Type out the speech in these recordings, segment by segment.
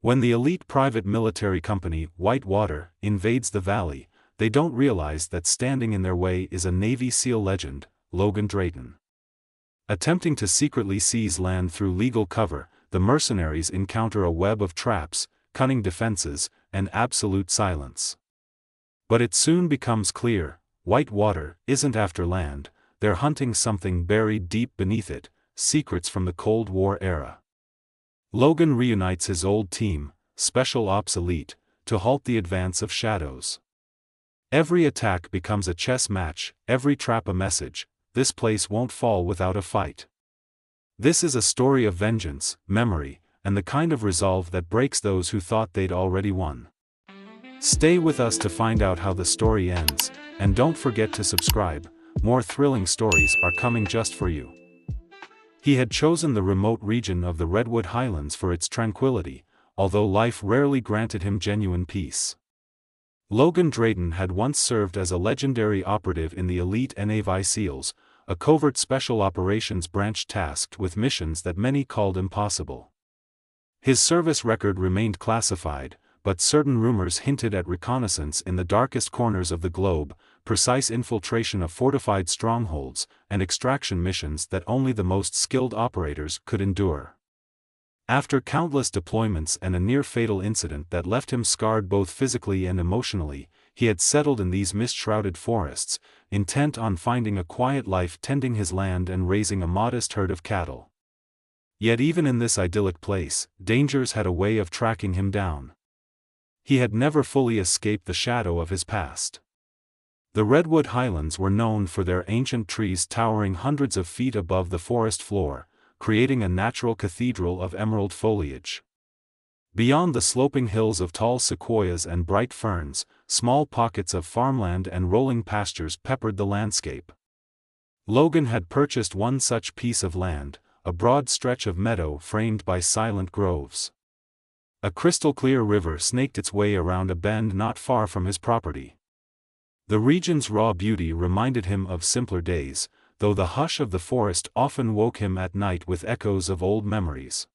When the elite private military company, Whitewater, invades the valley, they don't realize that standing in their way is a Navy SEAL legend, Logan Drayton. Attempting to secretly seize land through legal cover, the mercenaries encounter a web of traps, cunning defenses, and absolute silence. But it soon becomes clear, Whitewater isn't after land, they're hunting something buried deep beneath it, secrets from the Cold War era. Logan reunites his old team, Special Ops Elite, to halt the advance of Shadows. Every attack becomes a chess match, every trap a message, this place won't fall without a fight. This is a story of vengeance, memory, and the kind of resolve that breaks those who thought they'd already won. Stay with us to find out how the story ends, and don't forget to subscribe, more thrilling stories are coming just for you. He had chosen the remote region of the Redwood Highlands for its tranquility, although life rarely granted him genuine peace. Logan Drayton had once served as a legendary operative in the elite Navy SEALs, a covert special operations branch tasked with missions that many called impossible. His service record remained classified, but certain rumors hinted at reconnaissance in the darkest corners of the globe, precise infiltration of fortified strongholds, and extraction missions that only the most skilled operators could endure. After countless deployments and a near-fatal incident that left him scarred both physically and emotionally, he had settled in these mist-shrouded forests, intent on finding a quiet life tending his land and raising a modest herd of cattle. Yet even in this idyllic place, dangers had a way of tracking him down. He had never fully escaped the shadow of his past. The Redwood Highlands were known for their ancient trees towering hundreds of feet above the forest floor, creating a natural cathedral of emerald foliage. Beyond the sloping hills of tall sequoias and bright ferns, small pockets of farmland and rolling pastures peppered the landscape. Logan had purchased one such piece of land, a broad stretch of meadow framed by silent groves. A crystal-clear river snaked its way around a bend not far from his property. The region's raw beauty reminded him of simpler days, though the hush of the forest often woke him at night with echoes of old memories.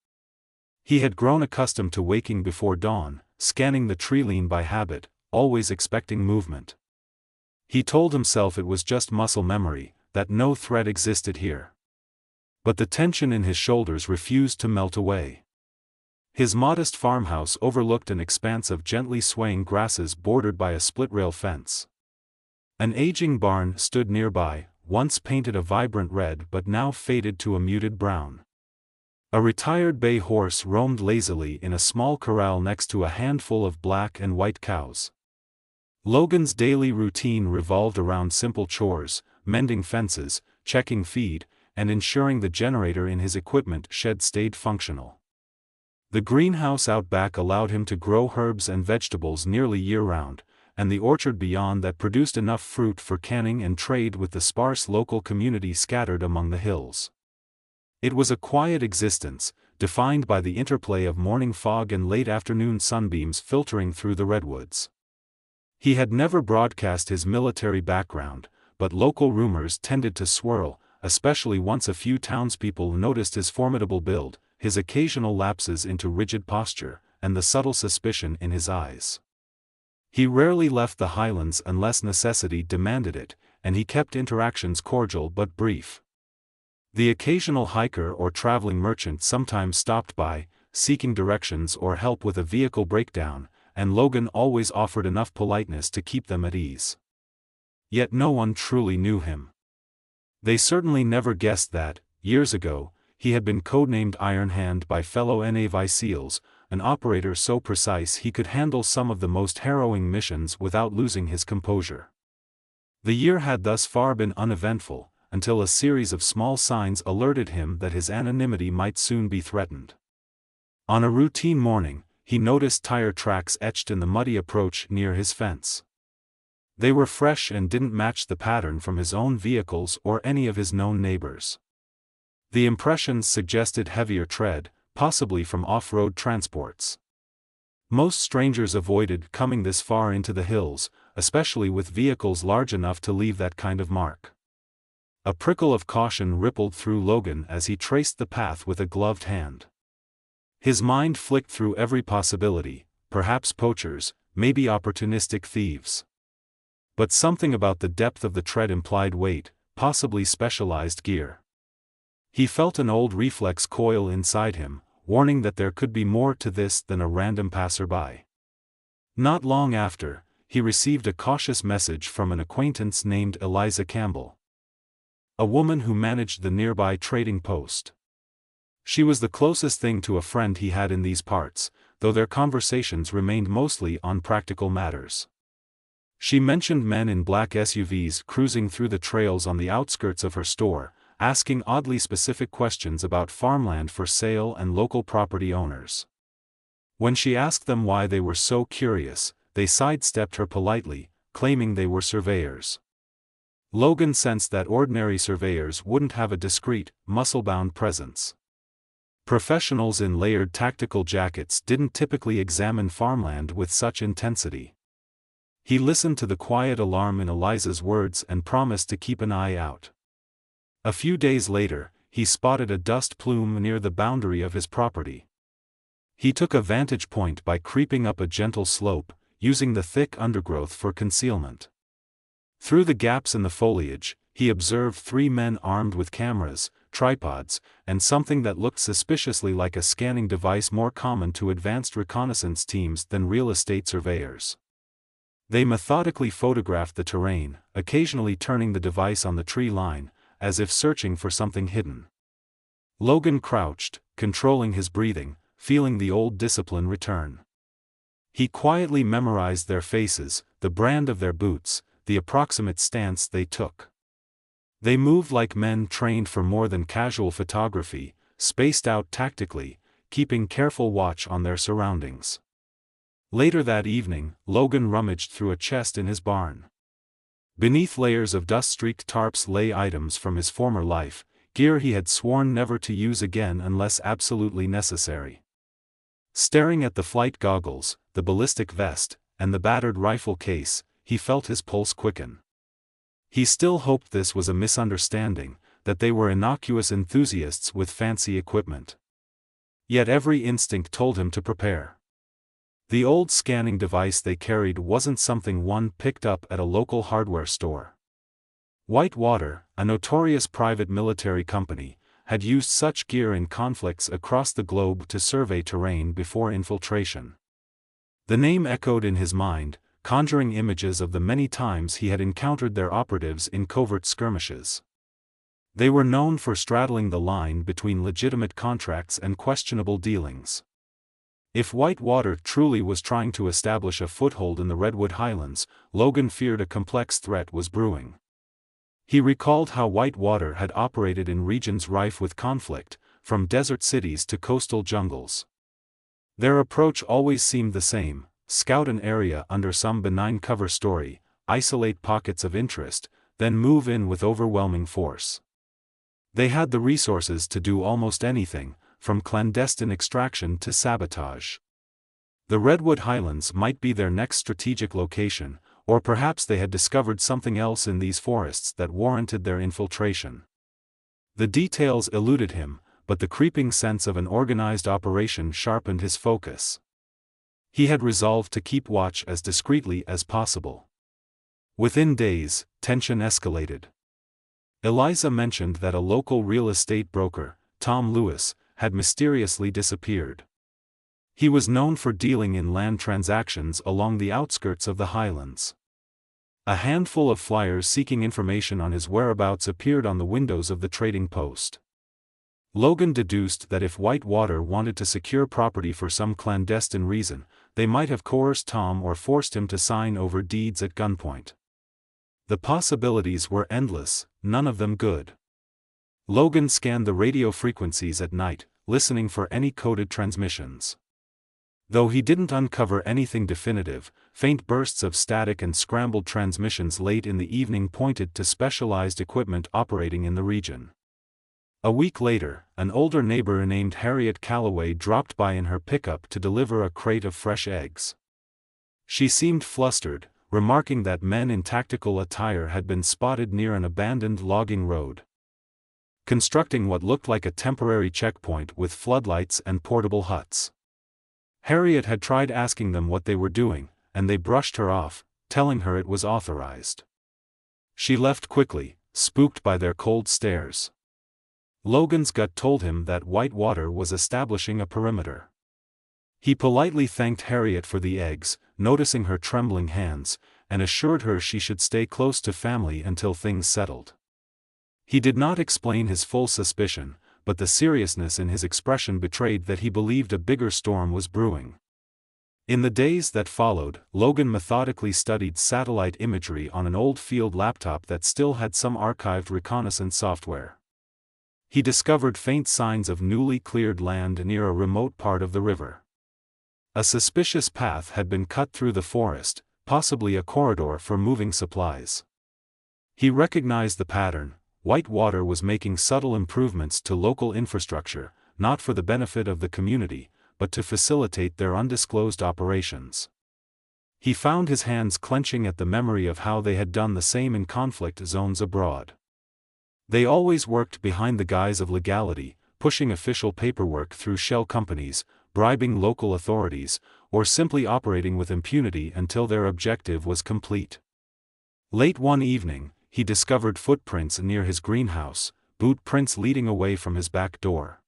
He had grown accustomed to waking before dawn, scanning the treeline by habit, always expecting movement. He told himself it was just muscle memory, that no threat existed here. But the tension in his shoulders refused to melt away. His modest farmhouse overlooked an expanse of gently swaying grasses bordered by a split-rail fence. An aging barn stood nearby, once painted a vibrant red but now faded to a muted brown. A retired bay horse roamed lazily in a small corral next to a handful of black and white cows. Logan's daily routine revolved around simple chores, mending fences, checking feed, and ensuring the generator in his equipment shed stayed functional. The greenhouse out back allowed him to grow herbs and vegetables nearly year-round, and the orchard beyond that produced enough fruit for canning and trade with the sparse local community scattered among the hills. It was a quiet existence, defined by the interplay of morning fog and late afternoon sunbeams filtering through the redwoods. He had never broadcast his military background, but local rumors tended to swirl, especially once a few townspeople noticed his formidable build, his occasional lapses into rigid posture, and the subtle suspicion in his eyes. He rarely left the highlands unless necessity demanded it, and he kept interactions cordial but brief. The occasional hiker or traveling merchant sometimes stopped by, seeking directions or help with a vehicle breakdown, and Logan always offered enough politeness to keep them at ease. Yet no one truly knew him. They certainly never guessed that, years ago, he had been codenamed Ironhand by fellow Navy SEALs, an operator so precise he could handle some of the most harrowing missions without losing his composure. The year had thus far been uneventful, until a series of small signs alerted him that his anonymity might soon be threatened. On a routine morning, he noticed tire tracks etched in the muddy approach near his fence. They were fresh and didn't match the pattern from his own vehicles or any of his known neighbors. The impressions suggested heavier tread, possibly from off-road transports. Most strangers avoided coming this far into the hills, especially with vehicles large enough to leave that kind of mark. A prickle of caution rippled through Logan as he traced the path with a gloved hand. His mind flicked through every possibility, perhaps poachers, maybe opportunistic thieves. But something about the depth of the tread implied weight, possibly specialized gear. He felt an old reflex coil inside him, warning that there could be more to this than a random passerby. Not long after, he received a cautious message from an acquaintance named Eliza Campbell, a woman who managed the nearby trading post. She was the closest thing to a friend he had in these parts, though their conversations remained mostly on practical matters. She mentioned men in black SUVs cruising through the trails on the outskirts of her store, asking oddly specific questions about farmland for sale and local property owners. When she asked them why they were so curious, they sidestepped her politely, claiming they were surveyors. Logan sensed that ordinary surveyors wouldn't have a discreet, muscle-bound presence. Professionals in layered tactical jackets didn't typically examine farmland with such intensity. He listened to the quiet alarm in Eliza's words and promised to keep an eye out. A few days later, he spotted a dust plume near the boundary of his property. He took a vantage point by creeping up a gentle slope, using the thick undergrowth for concealment. Through the gaps in the foliage, he observed 3 men armed with cameras, tripods, and something that looked suspiciously like a scanning device more common to advanced reconnaissance teams than real estate surveyors. They methodically photographed the terrain, occasionally turning the device on the tree line, as if searching for something hidden. Logan crouched, controlling his breathing, feeling the old discipline return. He quietly memorized their faces, the brand of their boots, the approximate stance they took. They moved like men trained for more than casual photography, spaced out tactically, keeping careful watch on their surroundings. Later that evening, Logan rummaged through a chest in his barn. Beneath layers of dust-streaked tarps lay items from his former life, gear he had sworn never to use again unless absolutely necessary. Staring at the flight goggles, the ballistic vest, and the battered rifle case, he felt his pulse quicken. He still hoped this was a misunderstanding, that they were innocuous enthusiasts with fancy equipment. Yet every instinct told him to prepare. The old scanning device they carried wasn't something one picked up at a local hardware store. Whitewater, a notorious private military company, had used such gear in conflicts across the globe to survey terrain before infiltration. The name echoed in his mind, conjuring images of the many times he had encountered their operatives in covert skirmishes. They were known for straddling the line between legitimate contracts and questionable dealings. If Whitewater truly was trying to establish a foothold in the Redwood Highlands, Logan feared a complex threat was brewing. He recalled how Whitewater had operated in regions rife with conflict, from desert cities to coastal jungles. Their approach always seemed the same: scout an area under some benign cover story, isolate pockets of interest, then move in with overwhelming force. They had the resources to do almost anything, from clandestine extraction to sabotage. The Redwood Highlands might be their next strategic location, or perhaps they had discovered something else in these forests that warranted their infiltration. The details eluded him, but the creeping sense of an organized operation sharpened his focus. He had resolved to keep watch as discreetly as possible. Within days, tension escalated. Eliza mentioned that a local real estate broker, Tom Lewis, had mysteriously disappeared. He was known for dealing in land transactions along the outskirts of the Highlands. A handful of flyers seeking information on his whereabouts appeared on the windows of the trading post. Logan deduced that if Whitewater wanted to secure property for some clandestine reason, they might have coerced Tom or forced him to sign over deeds at gunpoint. The possibilities were endless, none of them good. Logan scanned the radio frequencies at night, listening for any coded transmissions. Though he didn't uncover anything definitive, faint bursts of static and scrambled transmissions late in the evening pointed to specialized equipment operating in the region. A week later, an older neighbor named Harriet Calloway dropped by in her pickup to deliver a crate of fresh eggs. She seemed flustered, remarking that men in tactical attire had been spotted near an abandoned logging road. constructing what looked like a temporary checkpoint with floodlights and portable huts. Harriet had tried asking them what they were doing, and they brushed her off, telling her it was authorized. She left quickly, spooked by their cold stares. Logan's gut told him that Whitewater was establishing a perimeter. He politely thanked Harriet for the eggs, noticing her trembling hands, and assured her she should stay close to family until things settled. He did not explain his full suspicion, but the seriousness in his expression betrayed that he believed a bigger storm was brewing. In the days that followed, Logan methodically studied satellite imagery on an old field laptop that still had some archived reconnaissance software. He discovered faint signs of newly cleared land near a remote part of the river. A suspicious path had been cut through the forest, possibly a corridor for moving supplies. He recognized the pattern. Whitewater was making subtle improvements to local infrastructure, not for the benefit of the community, but to facilitate their undisclosed operations. He found his hands clenching at the memory of how they had done the same in conflict zones abroad. They always worked behind the guise of legality, pushing official paperwork through shell companies, bribing local authorities, or simply operating with impunity until their objective was complete. Late one evening, he discovered footprints near his greenhouse, boot prints leading away from his back door.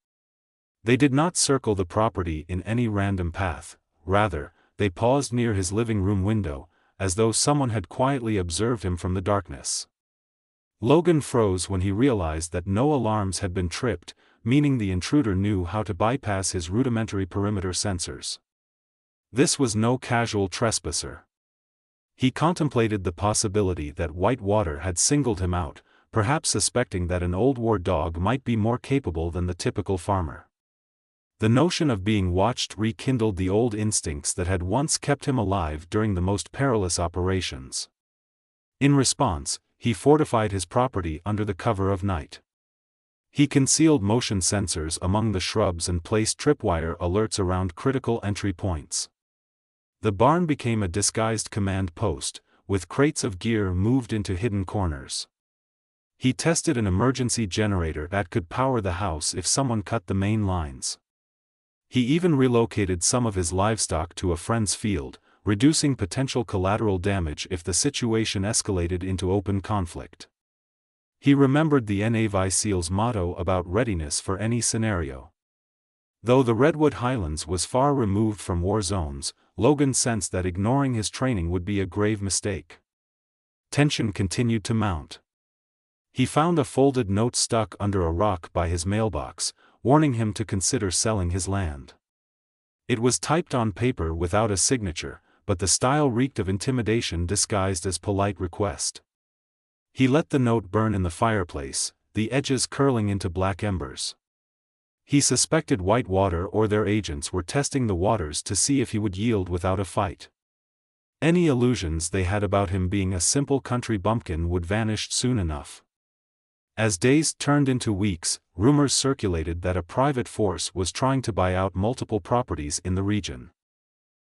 They did not circle the property in any random path, rather, they paused near his living room window, as though someone had quietly observed him from the darkness. Logan froze when he realized that no alarms had been tripped, meaning the intruder knew how to bypass his rudimentary perimeter sensors. This was no casual trespasser. He contemplated the possibility that Whitewater had singled him out, perhaps suspecting that an old war dog might be more capable than the typical farmer. The notion of being watched rekindled the old instincts that had once kept him alive during the most perilous operations. In response, he fortified his property under the cover of night. He concealed motion sensors among the shrubs and placed tripwire alerts around critical entry points. The barn became a disguised command post, with crates of gear moved into hidden corners. He tested an emergency generator that could power the house if someone cut the main lines. He even relocated some of his livestock to a friend's field, reducing potential collateral damage if the situation escalated into open conflict. He remembered the Navy SEAL's motto about readiness for any scenario. Though the Redwood Highlands was far removed from war zones, Logan sensed that ignoring his training would be a grave mistake. Tension continued to mount. He found a folded note stuck under a rock by his mailbox, warning him to consider selling his land. It was typed on paper without a signature, but the style reeked of intimidation disguised as polite request. He let the note burn in the fireplace, the edges curling into black embers. He suspected Whitewater or their agents were testing the waters to see if he would yield without a fight. Any illusions they had about him being a simple country bumpkin would vanish soon enough. As days turned into weeks, rumors circulated that a private force was trying to buy out multiple properties in the region.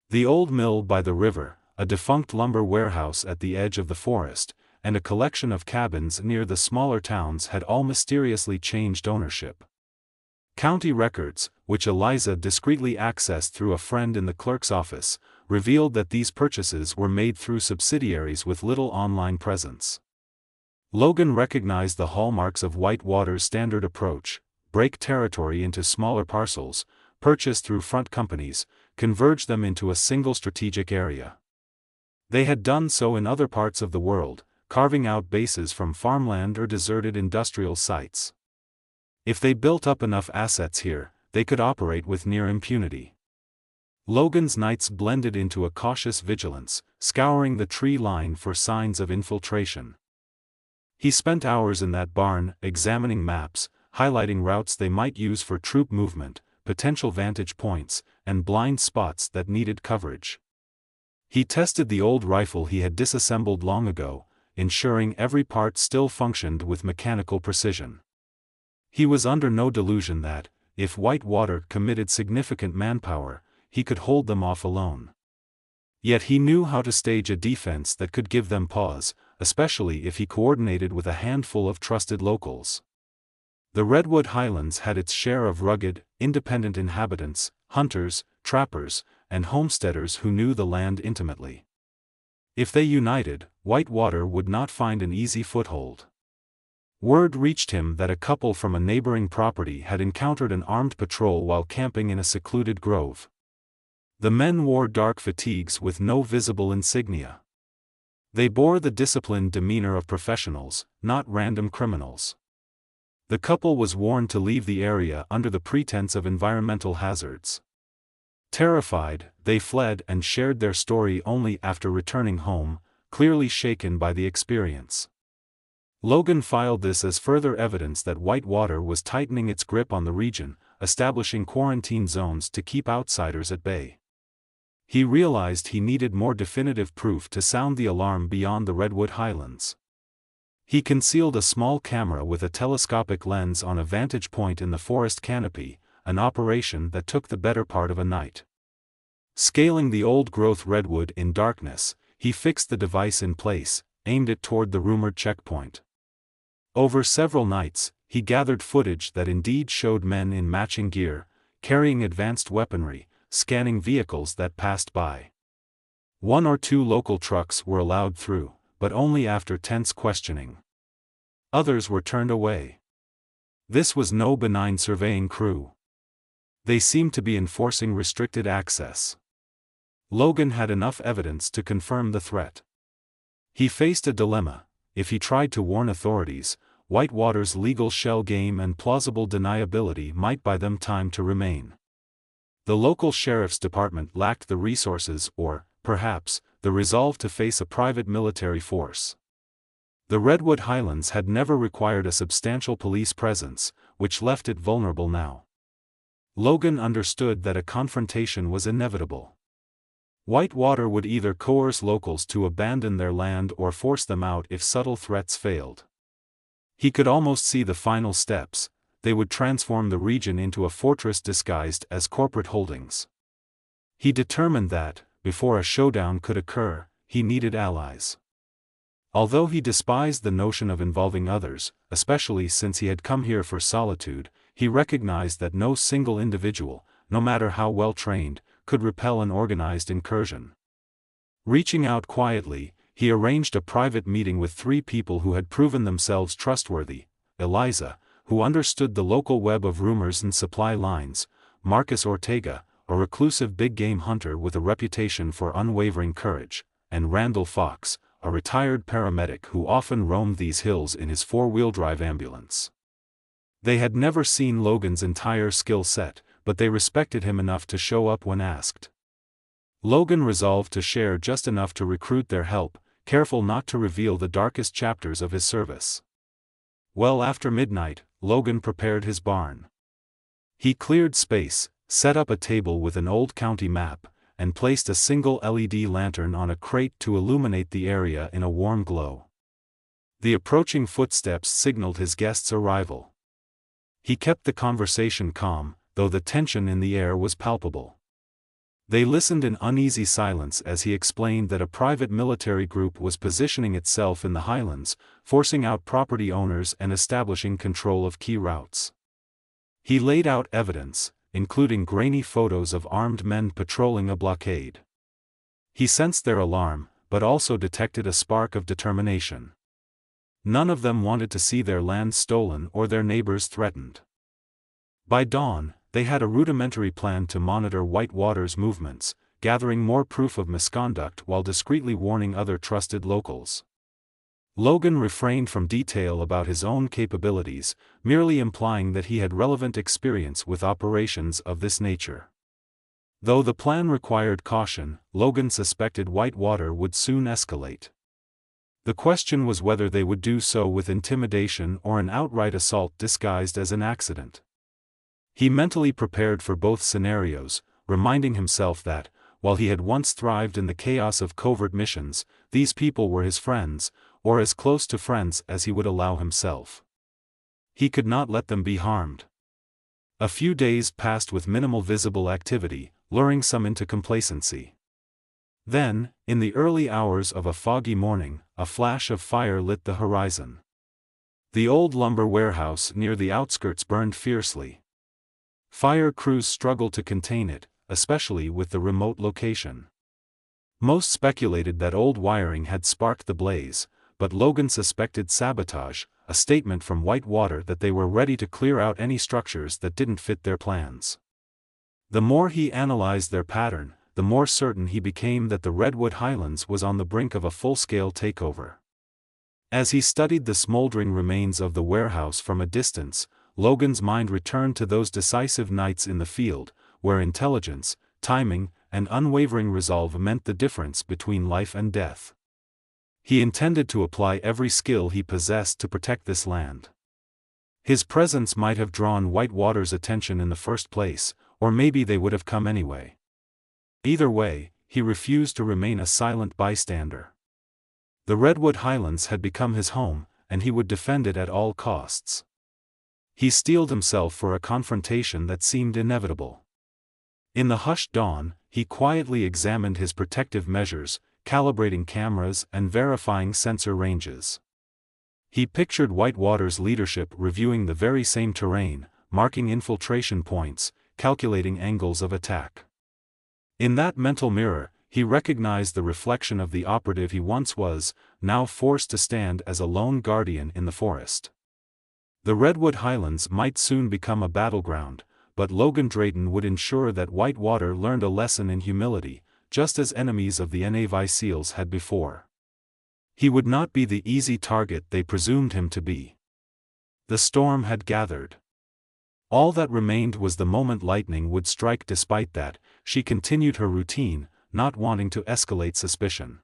The old mill by the river, a defunct lumber warehouse at the edge of the forest, and a collection of cabins near the smaller towns had all mysteriously changed ownership. County records, which Eliza discreetly accessed through a friend in the clerk's office, revealed that these purchases were made through subsidiaries with little online presence. Logan recognized the hallmarks of Whitewater's standard approach: break territory into smaller parcels, purchase through front companies, converge them into a single strategic area. They had done so in other parts of the world, carving out bases from farmland or deserted industrial sites. If they built up enough assets here, they could operate with near impunity. Logan's nights blended into a cautious vigilance, scouring the tree line for signs of infiltration. He spent hours in that barn, examining maps, highlighting routes they might use for troop movement, potential vantage points, and blind spots that needed coverage. He tested the old rifle he had disassembled long ago, ensuring every part still functioned with mechanical precision. He was under no delusion that, if Whitewater committed significant manpower, he could hold them off alone. Yet he knew how to stage a defense that could give them pause, especially if he coordinated with a handful of trusted locals. The Redwood Highlands had its share of rugged, independent inhabitants, hunters, trappers, and homesteaders who knew the land intimately. If they united, Whitewater would not find an easy foothold. Word reached him that a couple from a neighboring property had encountered an armed patrol while camping in a secluded grove. The men wore dark fatigues with no visible insignia. They bore the disciplined demeanor of professionals, not random criminals. The couple was warned to leave the area under the pretense of environmental hazards. Terrified, they fled and shared their story only after returning home, clearly shaken by the experience. Logan filed this as further evidence that Whitewater was tightening its grip on the region, establishing quarantine zones to keep outsiders at bay. He realized he needed more definitive proof to sound the alarm beyond the Redwood Highlands. He concealed a small camera with a telescopic lens on a vantage point in the forest canopy, an operation that took the better part of a night. Scaling the old-growth redwood in darkness, he fixed the device in place, aimed it toward the rumored checkpoint. Over several nights, he gathered footage that indeed showed men in matching gear, carrying advanced weaponry, scanning vehicles that passed by. 1 or 2 local trucks were allowed through, but only after tense questioning. Others were turned away. This was no benign surveying crew. They seemed to be enforcing restricted access. Logan had enough evidence to confirm the threat. He faced a dilemma: if he tried to warn authorities, Whitewater's legal shell game and plausible deniability might buy them time to remain. The local sheriff's department lacked the resources or, perhaps, the resolve to face a private military force. The Redwood Highlands had never required a substantial police presence, which left it vulnerable now. Logan understood that a confrontation was inevitable. Whitewater would either coerce locals to abandon their land or force them out if subtle threats failed. He could almost see the final steps: they would transform the region into a fortress disguised as corporate holdings. He determined that, before a showdown could occur, he needed allies. Although he despised the notion of involving others, especially since he had come here for solitude, he recognized that no single individual, no matter how well trained, could repel an organized incursion. Reaching out quietly, he arranged a private meeting with 3 people who had proven themselves trustworthy: Eliza, who understood the local web of rumors and supply lines; Marcus Ortega, a reclusive big-game hunter with a reputation for unwavering courage; and Randall Fox, a retired paramedic who often roamed these hills in his 4-wheel-drive ambulance. They had never seen Logan's entire skill set, but they respected him enough to show up when asked. Logan resolved to share just enough to recruit their help, careful not to reveal the darkest chapters of his service. Well after midnight, Logan prepared his barn. He cleared space, set up a table with an old county map, and placed a single LED lantern on a crate to illuminate the area in a warm glow. The approaching footsteps signaled his guest's arrival. He kept the conversation calm, though the tension in the air was palpable. They listened in uneasy silence as he explained that a private military group was positioning itself in the Highlands, forcing out property owners and establishing control of key routes. He laid out evidence, including grainy photos of armed men patrolling a blockade. He sensed their alarm, but also detected a spark of determination. None of them wanted to see their land stolen or their neighbors threatened. By dawn, they had a rudimentary plan to monitor Whitewater's movements, gathering more proof of misconduct while discreetly warning other trusted locals. Logan refrained from detail about his own capabilities, merely implying that he had relevant experience with operations of this nature. Though the plan required caution, Logan suspected Whitewater would soon escalate. The question was whether they would do so with intimidation or an outright assault disguised as an accident. He mentally prepared for both scenarios, reminding himself that, while he had once thrived in the chaos of covert missions, these people were his friends, or as close to friends as he would allow himself. He could not let them be harmed. A few days passed with minimal visible activity, luring some into complacency. Then, in the early hours of a foggy morning, a flash of fire lit the horizon. The old lumber warehouse near the outskirts burned fiercely. Fire crews struggled to contain it, especially with the remote location. Most speculated that old wiring had sparked the blaze, but Logan suspected sabotage, a statement from Whitewater that they were ready to clear out any structures that didn't fit their plans. The more he analyzed their pattern, the more certain he became that the Redwood Highlands was on the brink of a full-scale takeover. As he studied the smoldering remains of the warehouse from a distance, Logan's mind returned to those decisive nights in the field, where intelligence, timing, and unwavering resolve meant the difference between life and death. He intended to apply every skill he possessed to protect this land. His presence might have drawn Whitewater's attention in the first place, or maybe they would have come anyway. Either way, he refused to remain a silent bystander. The Redwood Highlands had become his home, and he would defend it at all costs. He steeled himself for a confrontation that seemed inevitable. In the hushed dawn, he quietly examined his protective measures, calibrating cameras and verifying sensor ranges. He pictured Whitewater's leadership reviewing the very same terrain, marking infiltration points, calculating angles of attack. In that mental mirror, he recognized the reflection of the operative he once was, now forced to stand as a lone guardian in the forest. The Redwood Highlands might soon become a battleground, but Logan Drayton would ensure that Whitewater learned a lesson in humility, just as enemies of the Navy SEALs had before. He would not be the easy target they presumed him to be. The storm had gathered. All that remained was the moment lightning would strike. Despite that, she continued her routine, not wanting to escalate suspicion.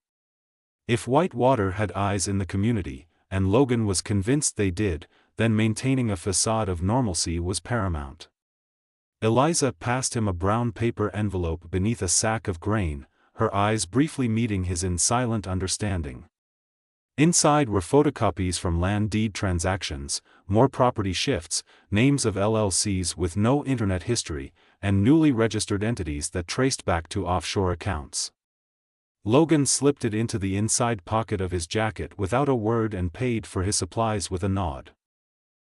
If Whitewater had eyes in the community, and Logan was convinced they did, then maintaining a facade of normalcy was paramount. Eliza passed him a brown paper envelope beneath a sack of grain, her eyes briefly meeting his in silent understanding. Inside were photocopies from land deed transactions, more property shifts, names of LLCs with no internet history, and newly registered entities that traced back to offshore accounts. Logan slipped it into the inside pocket of his jacket without a word and paid for his supplies with a nod.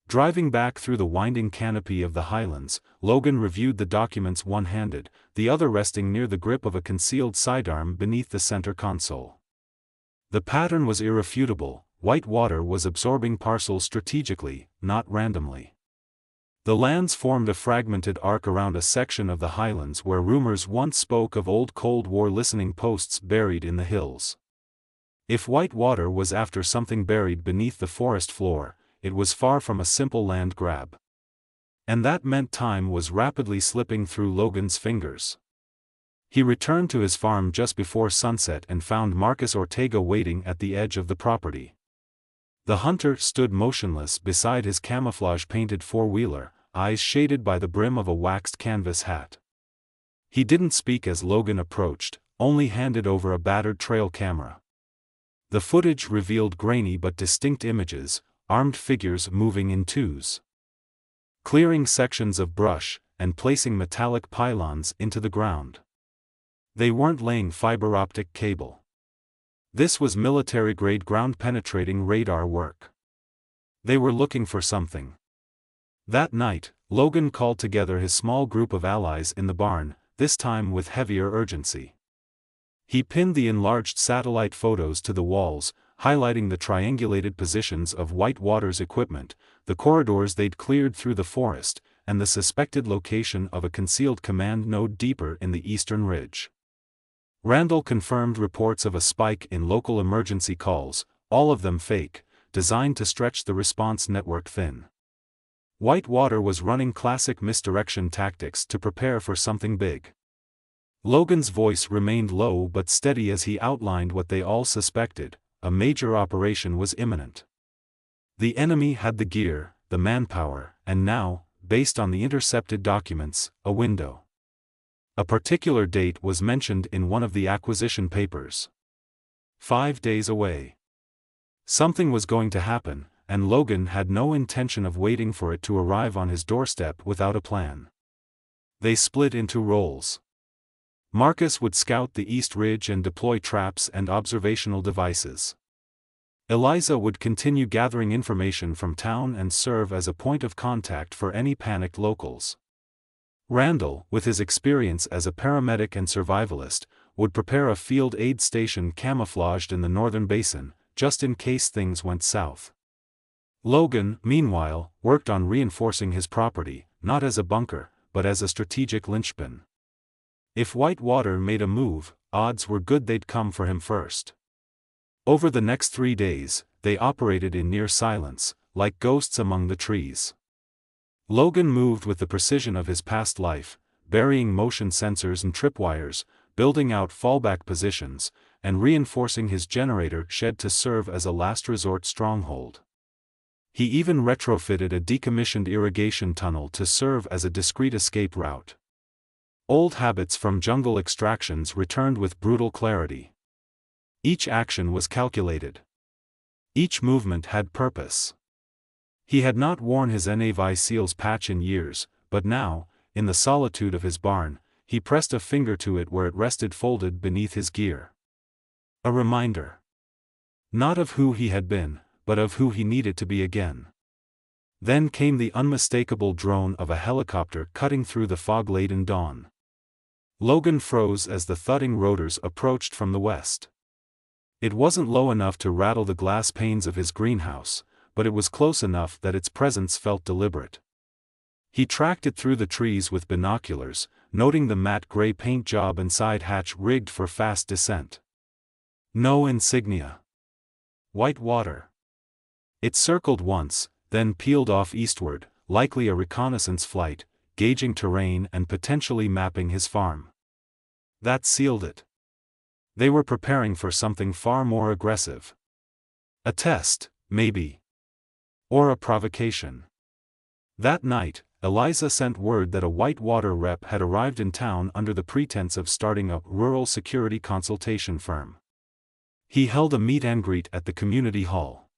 Driving back through the winding canopy of the Highlands, Logan reviewed the documents one-handed, the other resting near the grip of a concealed sidearm beneath the center console. The pattern was irrefutable. Whitewater was absorbing parcels strategically, not randomly. The lands formed a fragmented arc around a section of the Highlands where rumors once spoke of old Cold War listening posts buried in the hills. If Whitewater was after something buried beneath the forest floor, it was far from a simple land grab. And that meant time was rapidly slipping through Logan's fingers. He returned to his farm just before sunset and found Marcus Ortega waiting at the edge of the property. The hunter stood motionless beside his camouflage-painted four-wheeler, eyes shaded by the brim of a waxed canvas hat. He didn't speak as Logan approached, only handed over a battered trail camera. The footage revealed grainy but distinct images, armed figures moving in twos, clearing sections of brush, and placing metallic pylons into the ground. They weren't laying fiber optic cable. This was military-grade ground-penetrating radar work. They were looking for something. That night, Logan called together his small group of allies in the barn, this time with heavier urgency. He pinned the enlarged satellite photos to the walls, highlighting the triangulated positions of Whitewater's equipment, the corridors they'd cleared through the forest, and the suspected location of a concealed command node deeper in the eastern ridge. Randall confirmed reports of a spike in local emergency calls, all of them fake, designed to stretch the response network thin. Whitewater was running classic misdirection tactics to prepare for something big. Logan's voice remained low but steady as he outlined what they all suspected: a major operation was imminent. The enemy had the gear, the manpower, and now, based on the intercepted documents, a window. A particular date was mentioned in one of the acquisition papers. 5 days away. Something was going to happen, and Logan had no intention of waiting for it to arrive on his doorstep without a plan. They split into roles. Marcus would scout the East Ridge and deploy traps and observational devices. Eliza would continue gathering information from town and serve as a point of contact for any panicked locals. Randall, with his experience as a paramedic and survivalist, would prepare a field aid station camouflaged in the northern basin, just in case things went south. Logan, meanwhile, worked on reinforcing his property, not as a bunker, but as a strategic linchpin. If Whitewater made a move, odds were good they'd come for him first. Over the next 3 days, they operated in near silence, like ghosts among the trees. Logan moved with the precision of his past life, burying motion sensors and tripwires, building out fallback positions, and reinforcing his generator shed to serve as a last resort stronghold. He even retrofitted a decommissioned irrigation tunnel to serve as a discreet escape route. Old habits from jungle extractions returned with brutal clarity. Each action was calculated. Each movement had purpose. He had not worn his Navy SEAL's patch in years, but now, in the solitude of his barn, he pressed a finger to it where it rested folded beneath his gear. A reminder. Not of who he had been, but of who he needed to be again. Then came the unmistakable drone of a helicopter cutting through the fog-laden dawn. Logan froze as the thudding rotors approached from the west. It wasn't low enough to rattle the glass panes of his greenhouse, but it was close enough that its presence felt deliberate. He tracked it through the trees with binoculars, noting the matte gray paint job and side hatch rigged for fast descent. No insignia. Whitewater. It circled once, then peeled off eastward, likely a reconnaissance flight, gauging terrain and potentially mapping his farm. That sealed it. They were preparing for something far more aggressive. A test, maybe. Or a provocation. That night, Eliza sent word that a Whitewater rep had arrived in town under the pretense of starting a rural security consultation firm. He held a meet and greet at the community hall.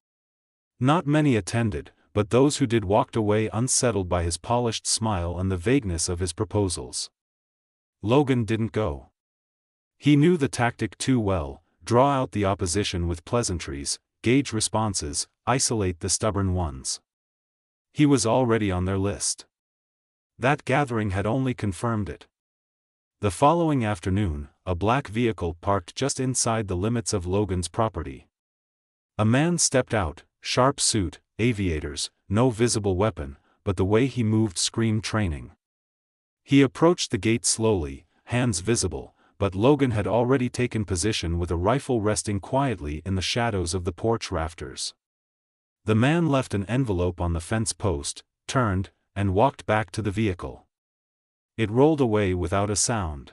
Not many attended, but those who did walked away unsettled by his polished smile and the vagueness of his proposals. Logan didn't go. He knew the tactic too well: draw out the opposition with pleasantries, gauge responses, isolate the stubborn ones. He was already on their list. That gathering had only confirmed it. The following afternoon, a black vehicle parked just inside the limits of Logan's property. A man stepped out, sharp suit, aviators, no visible weapon, but the way he moved screamed training. He approached the gate slowly, hands visible, but Logan had already taken position with a rifle resting quietly in the shadows of the porch rafters. The man left an envelope on the fence post, turned, and walked back to the vehicle. It rolled away without a sound.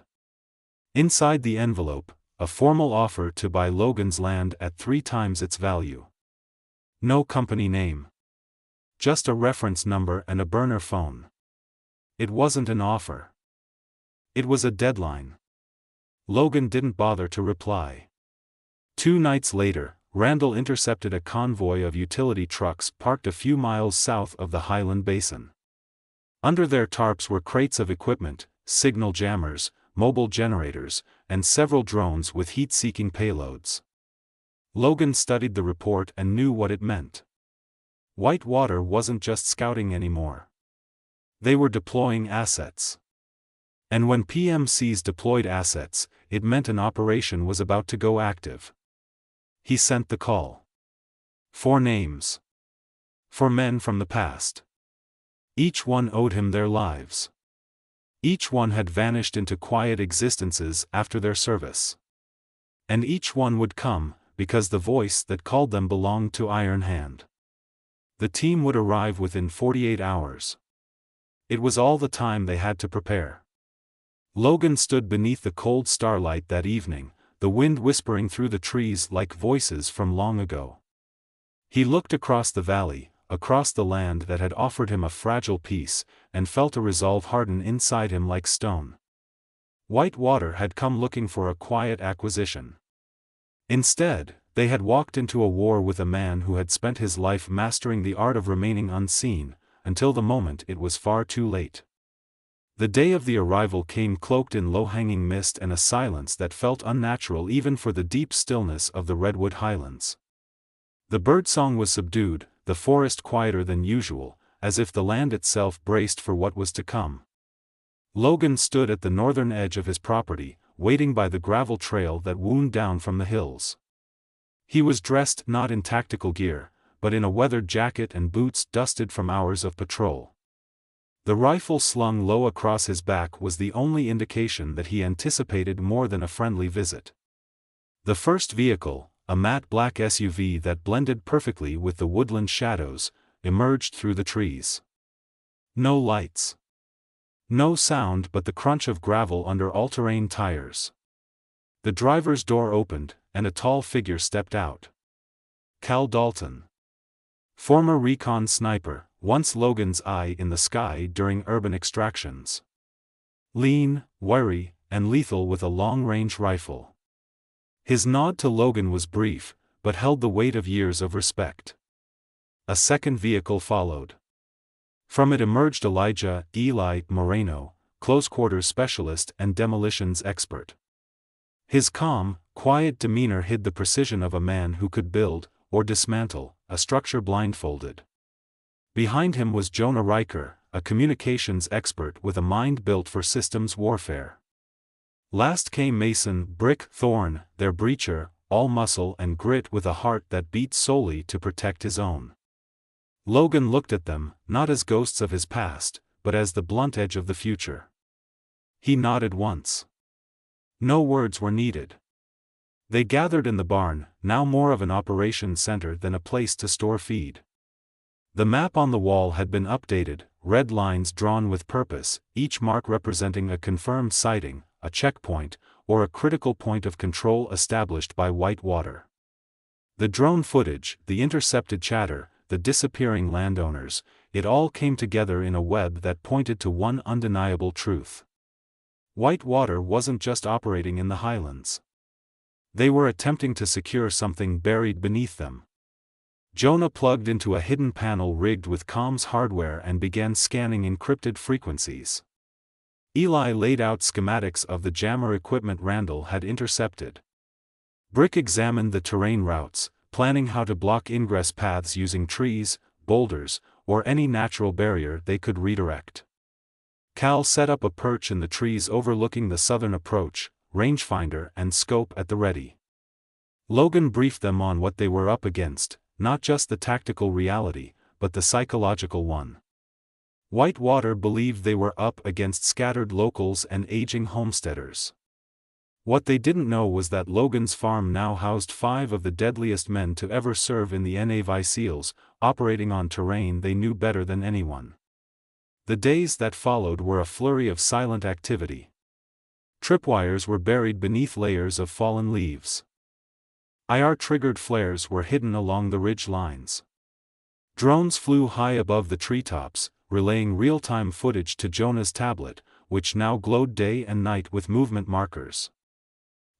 Inside the envelope, a formal offer to buy Logan's land at 3 times its value. No company name. Just a reference number and a burner phone. It wasn't an offer. It was a deadline. Logan didn't bother to reply. 2 nights later, Randall intercepted a convoy of utility trucks parked a few miles south of the Highland Basin. Under their tarps were crates of equipment, signal jammers, mobile generators, and several drones with heat-seeking payloads. Logan studied the report and knew what it meant. Whitewater wasn't just scouting anymore. They were deploying assets. And when PMCs deployed assets, it meant an operation was about to go active. He sent the call. 4 names. 4 men from the past. Each one owed him their lives. Each one had vanished into quiet existences after their service. And each one would come, because the voice that called them belonged to Ironhand. The team would arrive within 48 hours. It was all the time they had to prepare. Logan stood beneath the cold starlight that evening, the wind whispering through the trees like voices from long ago. He looked across the valley, across the land that had offered him a fragile peace, and felt a resolve harden inside him like stone. Whitewater had come looking for a quiet acquisition. Instead, they had walked into a war with a man who had spent his life mastering the art of remaining unseen, until the moment it was far too late. The day of the arrival came cloaked in low-hanging mist and a silence that felt unnatural even for the deep stillness of the Redwood Highlands. The birdsong was subdued, the forest quieter than usual, as if the land itself braced for what was to come. Logan stood at the northern edge of his property, waiting by the gravel trail that wound down from the hills. He was dressed not in tactical gear, but in a weathered jacket and boots dusted from hours of patrol. The rifle slung low across his back was the only indication that he anticipated more than a friendly visit. The first vehicle, a matte black SUV that blended perfectly with the woodland shadows, emerged through the trees. No lights. No sound but the crunch of gravel under all-terrain tires. The driver's door opened, and a tall figure stepped out. Cal Dalton. Former recon sniper, once Logan's eye in the sky during urban extractions. Lean, wiry, and lethal with a long-range rifle. His nod to Logan was brief, but held the weight of years of respect. A second vehicle followed. From it emerged Eli Moreno, close-quarters specialist and demolitions expert. His calm, quiet demeanor hid the precision of a man who could build, or dismantle, a structure blindfolded. Behind him was Jonah Riker, a communications expert with a mind built for systems warfare. Last came Mason Brick Thorne, their breacher, all muscle and grit with a heart that beat solely to protect his own. Logan looked at them, not as ghosts of his past, but as the blunt edge of the future. He nodded once. No words were needed. They gathered in the barn, now more of an operations center than a place to store feed. The map on the wall had been updated, red lines drawn with purpose, each mark representing a confirmed sighting, a checkpoint, or a critical point of control established by Whitewater. The drone footage, the intercepted chatter, the disappearing landowners, it all came together in a web that pointed to one undeniable truth. Whitewater wasn't just operating in the Highlands. They were attempting to secure something buried beneath them. Jonah plugged into a hidden panel rigged with comms hardware and began scanning encrypted frequencies. Eli laid out schematics of the jammer equipment Randall had intercepted. Brick examined the terrain routes, planning how to block ingress paths using trees, boulders, or any natural barrier they could redirect. Cal set up a perch in the trees overlooking the southern approach, rangefinder and scope at the ready. Logan briefed them on what they were up against, not just the tactical reality, but the psychological one. Whitewater believed they were up against scattered locals and aging homesteaders. What they didn't know was that Logan's farm now housed 5 of the deadliest men to ever serve in the Navy SEALs, operating on terrain they knew better than anyone. The days that followed were a flurry of silent activity. Tripwires were buried beneath layers of fallen leaves. IR-triggered flares were hidden along the ridge lines. Drones flew high above the treetops, relaying real-time footage to Jonah's tablet, which now glowed day and night with movement markers.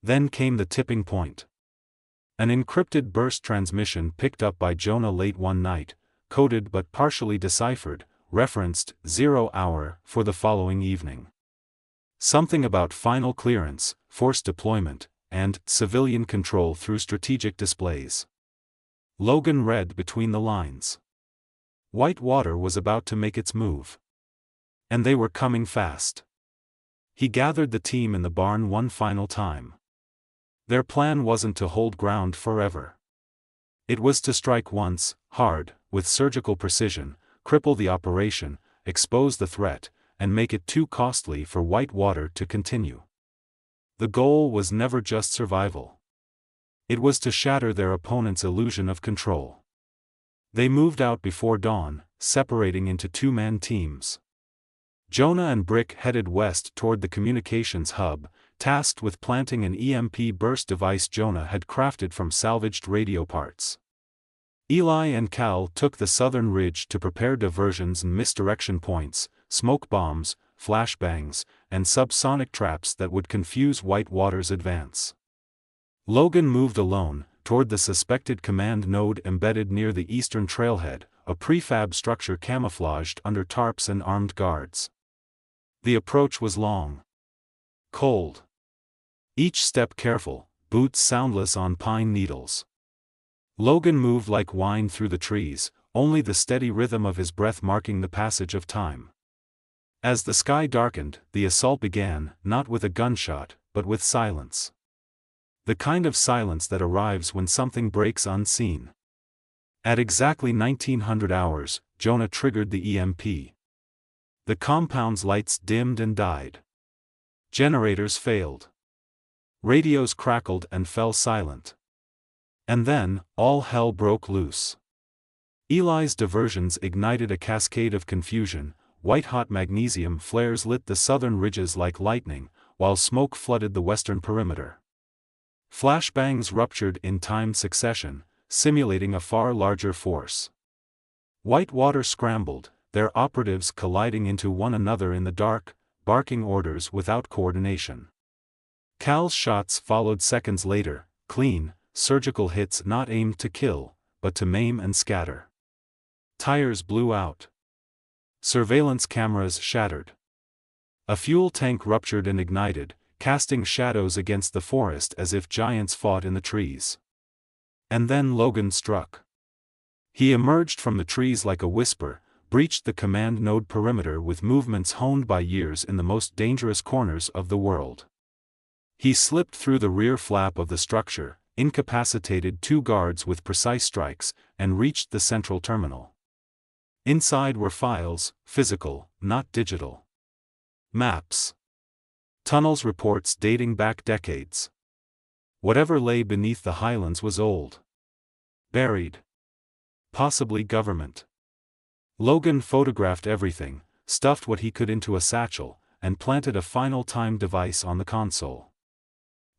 Then came the tipping point. An encrypted burst transmission picked up by Jonah late one night, coded but partially deciphered, referenced 0 hour for the following evening. Something about final clearance, force deployment, and civilian control through strategic displays. Logan read between the lines. Whitewater was about to make its move. And they were coming fast. He gathered the team in the barn one final time. Their plan wasn't to hold ground forever. It was to strike once, hard, with surgical precision, cripple the operation, expose the threat, and make it too costly for Whitewater to continue. The goal was never just survival. It was to shatter their opponent's illusion of control. They moved out before dawn, separating into 2-man teams. Jonah and Brick headed west toward the communications hub, tasked with planting an EMP burst device Jonah had crafted from salvaged radio parts. Eli and Cal took the southern ridge to prepare diversions and misdirection points, smoke bombs, flashbangs, and subsonic traps that would confuse Whitewater's advance. Logan moved alone, toward the suspected command node embedded near the eastern trailhead, a prefab structure camouflaged under tarps and armed guards. The approach was long. Cold. Each step careful, boots soundless on pine needles. Logan moved like wine through the trees, only the steady rhythm of his breath marking the passage of time. As the sky darkened, the assault began, not with a gunshot, but with silence. The kind of silence that arrives when something breaks unseen. At exactly 1900 hours, Jonah triggered the EMP. The compound's lights dimmed and died. Generators failed. Radios crackled and fell silent. And then, all hell broke loose. Eli's diversions ignited a cascade of confusion. White-hot magnesium flares lit the southern ridges like lightning, while smoke flooded the western perimeter. Flashbangs ruptured in timed succession, simulating a far larger force. Whitewater scrambled, their operatives colliding into one another in the dark, barking orders without coordination. Cal's shots followed seconds later, clean, surgical hits not aimed to kill, but to maim and scatter. Tires blew out. Surveillance cameras shattered. A fuel tank ruptured and ignited, casting shadows against the forest as if giants fought in the trees. And then Logan struck. He emerged from the trees like a whisper, breached the command node perimeter with movements honed by years in the most dangerous corners of the world. He slipped through the rear flap of the structure, incapacitated two guards with precise strikes, and reached the central terminal. Inside were files, physical, not digital. Maps. Tunnels reports dating back decades. Whatever lay beneath the highlands was old. Buried. Possibly government. Logan photographed everything, stuffed what he could into a satchel, and planted a final time device on the console.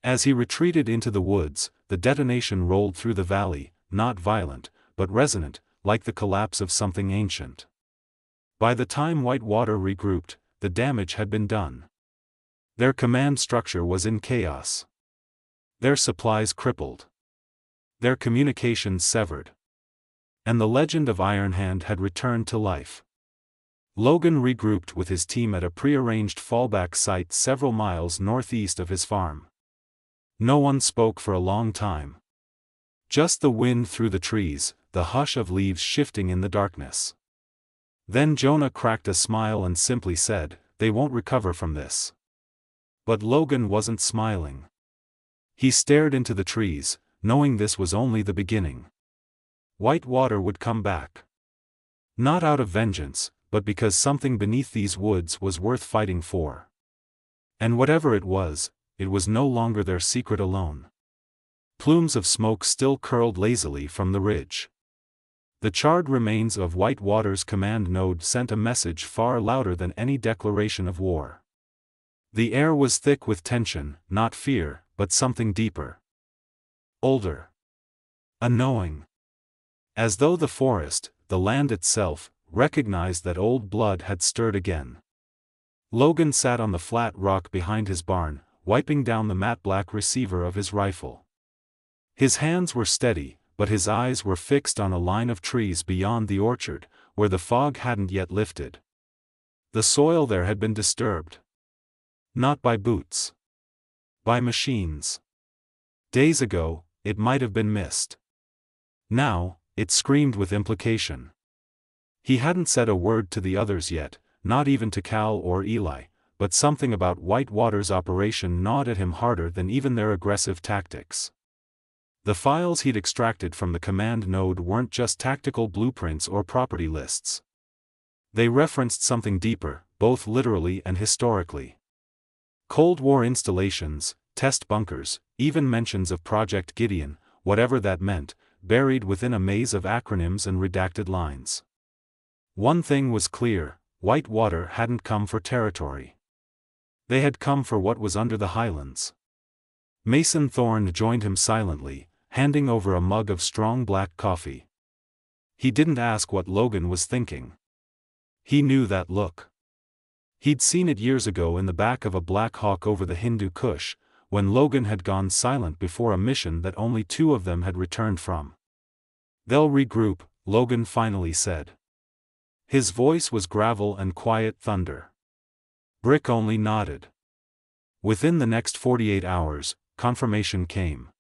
As he retreated into the woods, the detonation rolled through the valley, not violent, but resonant, like the collapse of something ancient. By the time Whitewater regrouped, the damage had been done. Their command structure was in chaos. Their supplies crippled. Their communications severed. And the legend of Ironhand had returned to life. Logan regrouped with his team at a prearranged fallback site several miles northeast of his farm. No one spoke for a long time. Just the wind through the trees, the hush of leaves shifting in the darkness. Then Jonah cracked a smile and simply said, "They won't recover from this." But Logan wasn't smiling. He stared into the trees, knowing this was only the beginning. Whitewater would come back. Not out of vengeance, but because something beneath these woods was worth fighting for. And whatever it was no longer their secret alone. Plumes of smoke still curled lazily from the ridge. The charred remains of Whitewater's command node sent a message far louder than any declaration of war. The air was thick with tension, not fear, but something deeper. Older. Unknowing. As though the forest, the land itself, recognized that old blood had stirred again. Logan sat on the flat rock behind his barn, wiping down the matte black receiver of his rifle. His hands were steady, but his eyes were fixed on a line of trees beyond the orchard, where the fog hadn't yet lifted. The soil there had been disturbed. Not by boots. By machines. Days ago, it might have been missed. Now, it screamed with implication. He hadn't said a word to the others yet, not even to Cal or Eli, but something about Whitewater's operation gnawed at him harder than even their aggressive tactics. The files he'd extracted from the command node weren't just tactical blueprints or property lists. They referenced something deeper, both literally and historically. Cold War installations, test bunkers, even mentions of Project Gideon, whatever that meant, buried within a maze of acronyms and redacted lines. One thing was clear, Whitewater hadn't come for territory. They had come for what was under the highlands. Mason Thorne joined him silently, handing over a mug of strong black coffee. He didn't ask what Logan was thinking. He knew that look. He'd seen it years ago in the back of a Black Hawk over the Hindu Kush, when Logan had gone silent before a mission that only two of them had returned from. "They'll regroup," Logan finally said. His voice was gravel and quiet thunder. Brick only nodded. Within the next 48 hours, confirmation came.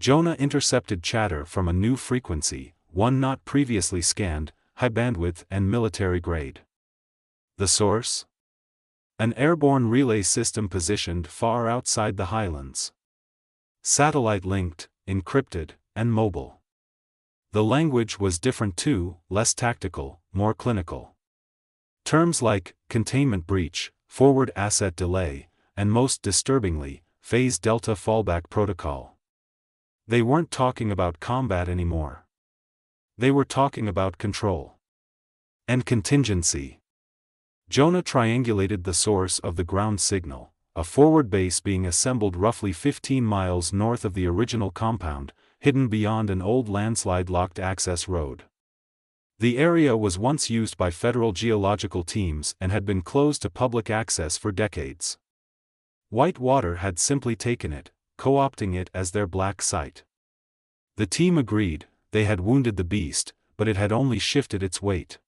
Jonah intercepted chatter from a new frequency, one not previously scanned, high bandwidth and military grade. The source? An airborne relay system positioned far outside the Highlands. Satellite-linked, encrypted, and mobile. The language was different too, less tactical, more clinical. Terms like containment breach, forward asset delay, and most disturbingly, phase delta fallback protocol. They weren't talking about combat anymore. They were talking about control. And contingency. Jonah triangulated the source of the ground signal, a forward base being assembled roughly 15 miles north of the original compound, hidden beyond an old landslide-locked access road. The area was once used by federal geological teams and had been closed to public access for decades. Whitewater had simply taken it, co-opting it as their black site. The team agreed, they had wounded the beast, but it had only shifted its weight.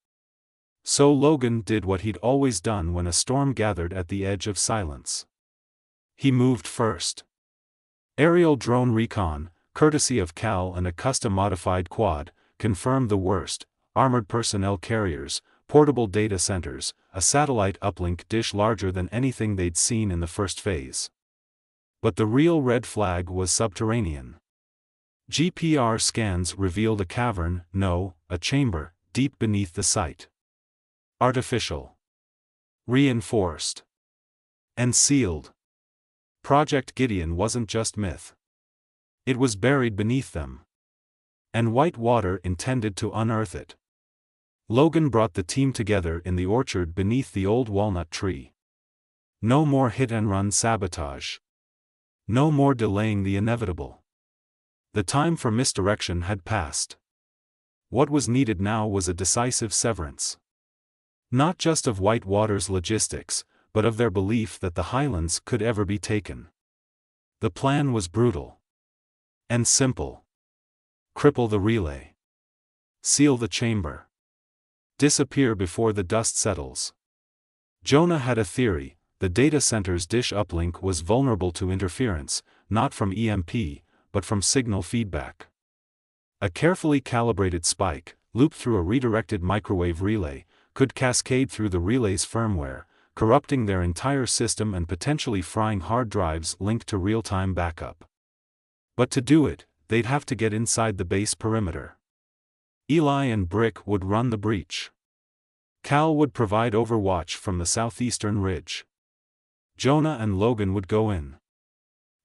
So Logan did what he'd always done when a storm gathered at the edge of silence. He moved first. Aerial drone recon, courtesy of Cal and a custom-modified quad, confirmed the worst: armored personnel carriers, portable data centers, a satellite uplink dish larger than anything they'd seen in the first phase. But the real red flag was subterranean. GPR scans revealed a cavern, no, a chamber, deep beneath the site. Artificial. Reinforced. And sealed. Project Gideon wasn't just myth. It was buried beneath them. And Whitewater intended to unearth it. Logan brought the team together in the orchard beneath the old walnut tree. No more hit-and-run sabotage. No more delaying the inevitable. The time for misdirection had passed. What was needed now was a decisive severance. Not just of Whitewater's logistics, but of their belief that the Highlands could ever be taken. The plan was brutal. And simple. Cripple the relay. Seal the chamber. Disappear before the dust settles. Jonah had a theory: the data center's dish uplink was vulnerable to interference, not from EMP, but from signal feedback. A carefully calibrated spike, looped through a redirected microwave relay, could cascade through the relay's firmware, corrupting their entire system and potentially frying hard drives linked to real-time backup. But to do it, they'd have to get inside the base perimeter. Eli and Brick would run the breach. Cal would provide overwatch from the southeastern ridge. Jonah and Logan would go in.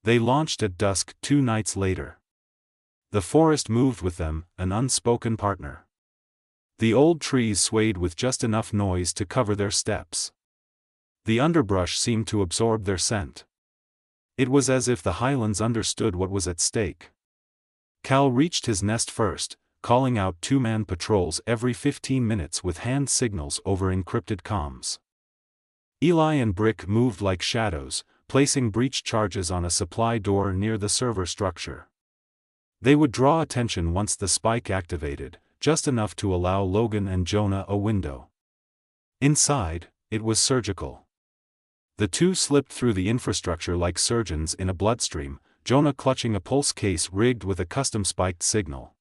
They launched at dusk 2 nights later. The forest moved with them, an unspoken partner. The old trees swayed with just enough noise to cover their steps. The underbrush seemed to absorb their scent. It was as if the Highlands understood what was at stake. Cal reached his nest first, calling out 2-man patrols every 15 minutes with hand signals over encrypted comms. Eli and Brick moved like shadows, placing breach charges on a supply door near the server structure. They would draw attention once the spike activated, just enough to allow Logan and Jonah a window. Inside, it was surgical. The two slipped through the infrastructure like surgeons in a bloodstream, Jonah clutching a pulse case rigged with a custom spiked signal.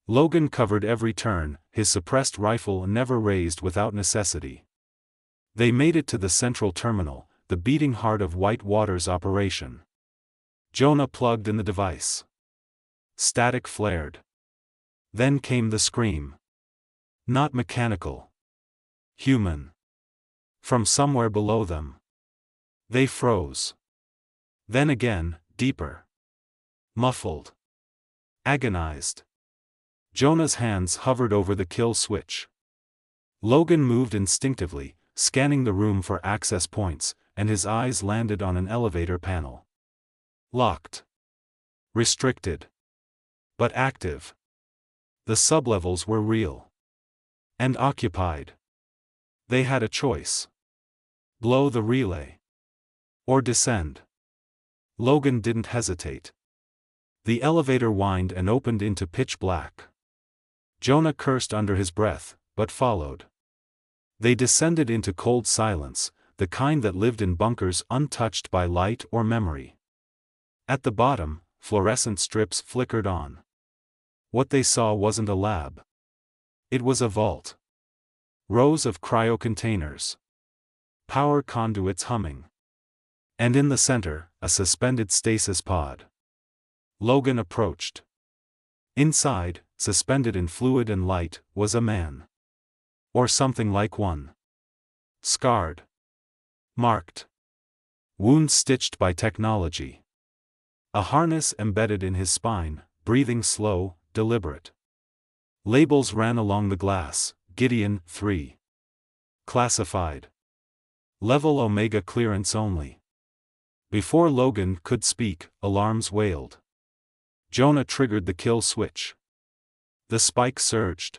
Logan covered every turn, his suppressed rifle never raised without necessity. They made it to the central terminal, the beating heart of Whitewater's operation. Jonah plugged in the device. Static flared. Then came the scream. Not mechanical. Human. From somewhere below them. They froze. Then again, deeper. Muffled. Agonized. Jonah's hands hovered over the kill switch. Logan moved instinctively, scanning the room for access points, and his eyes landed on an elevator panel. Locked. Restricted. But active. The sublevels were real. And occupied. They had a choice. Blow the relay. Or descend. Logan didn't hesitate. The elevator whined and opened into pitch black. Jonah cursed under his breath, but followed. They descended into cold silence, the kind that lived in bunkers untouched by light or memory. At the bottom, fluorescent strips flickered on. What they saw wasn't a lab. It was a vault. Rows of cryo-containers. Power conduits humming. And in the center, a suspended stasis pod. Logan approached. Inside, suspended in fluid and light, was a man. Or something like one. Scarred. Marked. Wounds stitched by technology. A harness embedded in his spine, breathing slow, deliberate. Labels ran along the glass, Gideon, 3. Classified. Level Omega clearance only. Before Logan could speak, alarms wailed. Jonah triggered the kill switch. The spike surged.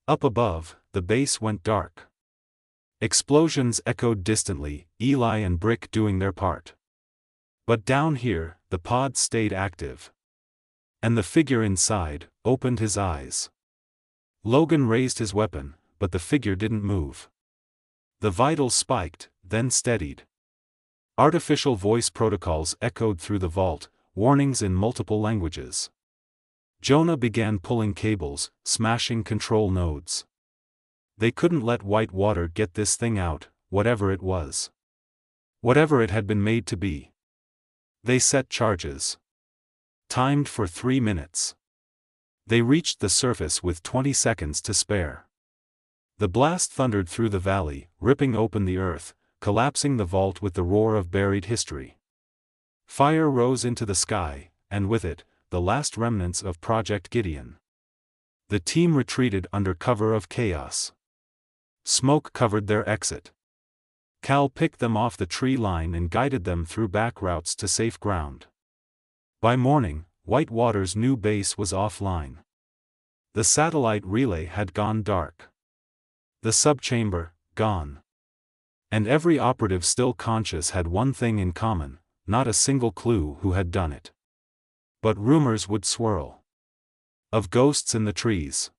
Up above, the base went dark. Explosions echoed distantly, Eli and Brick doing their part. But down here, the pod stayed active. And the figure inside opened his eyes. Logan raised his weapon, but the figure didn't move. The vitals spiked, then steadied. Artificial voice protocols echoed through the vault, warnings in multiple languages. Jonah began pulling cables, smashing control nodes. They couldn't let Whitewater get this thing out, whatever it was. Whatever it had been made to be. They set charges. Timed for 3 minutes. They reached the surface with 20 seconds to spare. The blast thundered through the valley, ripping open the earth, collapsing the vault with the roar of buried history. Fire rose into the sky, and with it, the last remnants of Project Gideon. The team retreated under cover of chaos. Smoke covered their exit. Cal picked them off the tree line and guided them through back routes to safe ground. By morning, Whitewater's new base was offline. The satellite relay had gone dark. The subchamber, gone. And every operative still conscious had one thing in common, not a single clue who had done it. But rumors would swirl. Of ghosts in the trees.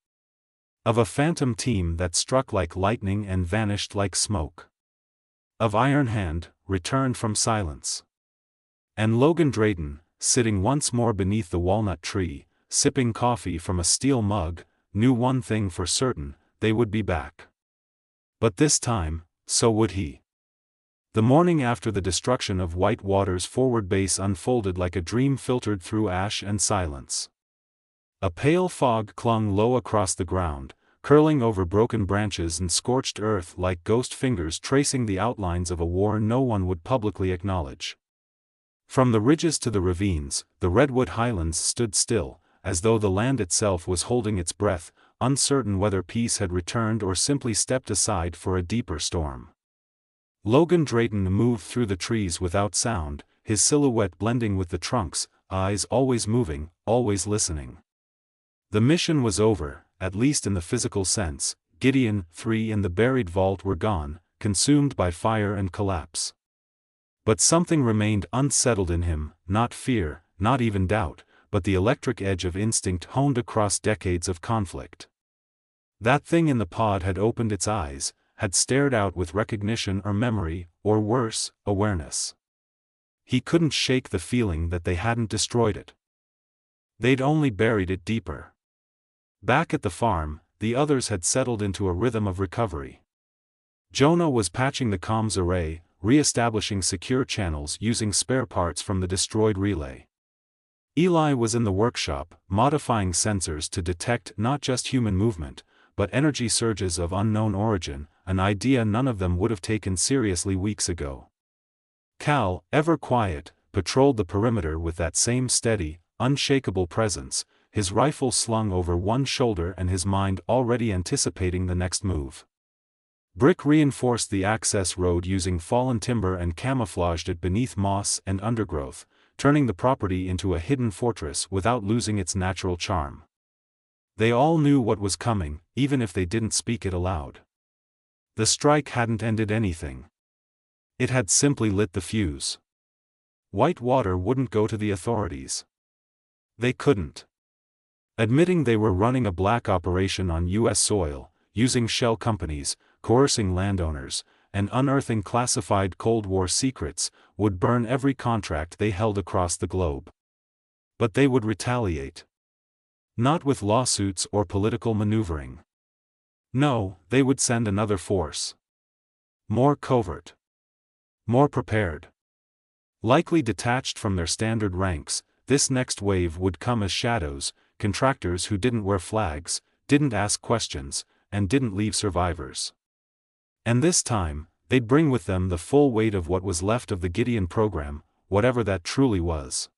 Of a phantom team that struck like lightning and vanished like smoke. Of Ironhand, returned from silence. And Logan Drayton, sitting once more beneath the walnut tree, sipping coffee from a steel mug, knew one thing for certain, they would be back. But this time, so would he. The morning after the destruction of Whitewater's forward base unfolded like a dream filtered through ash and silence. A pale fog clung low across the ground, curling over broken branches and scorched earth like ghost fingers tracing the outlines of a war no one would publicly acknowledge. From the ridges to the ravines, the Redwood Highlands stood still, as though the land itself was holding its breath, uncertain whether peace had returned or simply stepped aside for a deeper storm. Logan Drayton moved through the trees without sound, his silhouette blending with the trunks, eyes always moving, always listening. The mission was over, at least in the physical sense. Gideon, 3 and the buried vault were gone, consumed by fire and collapse. But something remained unsettled in him, not fear, not even doubt, but the electric edge of instinct honed across decades of conflict. That thing in the pod had opened its eyes, had stared out with recognition or memory, or worse, awareness. He couldn't shake the feeling that they hadn't destroyed it. They'd only buried it deeper. Back at the farm, the others had settled into a rhythm of recovery. Jonah was patching the comms array, re-establishing secure channels using spare parts from the destroyed relay. Eli was in the workshop, modifying sensors to detect not just human movement, but energy surges of unknown origin, an idea none of them would have taken seriously weeks ago. Cal, ever quiet, patrolled the perimeter with that same steady, unshakable presence, his rifle slung over one shoulder and his mind already anticipating the next move. Brick reinforced the access road using fallen timber and camouflaged it beneath moss and undergrowth, turning the property into a hidden fortress without losing its natural charm. They all knew what was coming, even if they didn't speak it aloud. The strike hadn't ended anything. It had simply lit the fuse. Whitewater wouldn't go to the authorities. They couldn't. Admitting they were running a black operation on U.S. soil, using shell companies, coercing landowners, and unearthing classified Cold War secrets, would burn every contract they held across the globe. But they would retaliate. Not with lawsuits or political maneuvering. No, they would send another force. More covert. More prepared. Likely detached from their standard ranks, this next wave would come as shadows, contractors who didn't wear flags, didn't ask questions, and didn't leave survivors. And this time, they'd bring with them the full weight of what was left of the Gideon program, whatever that truly was.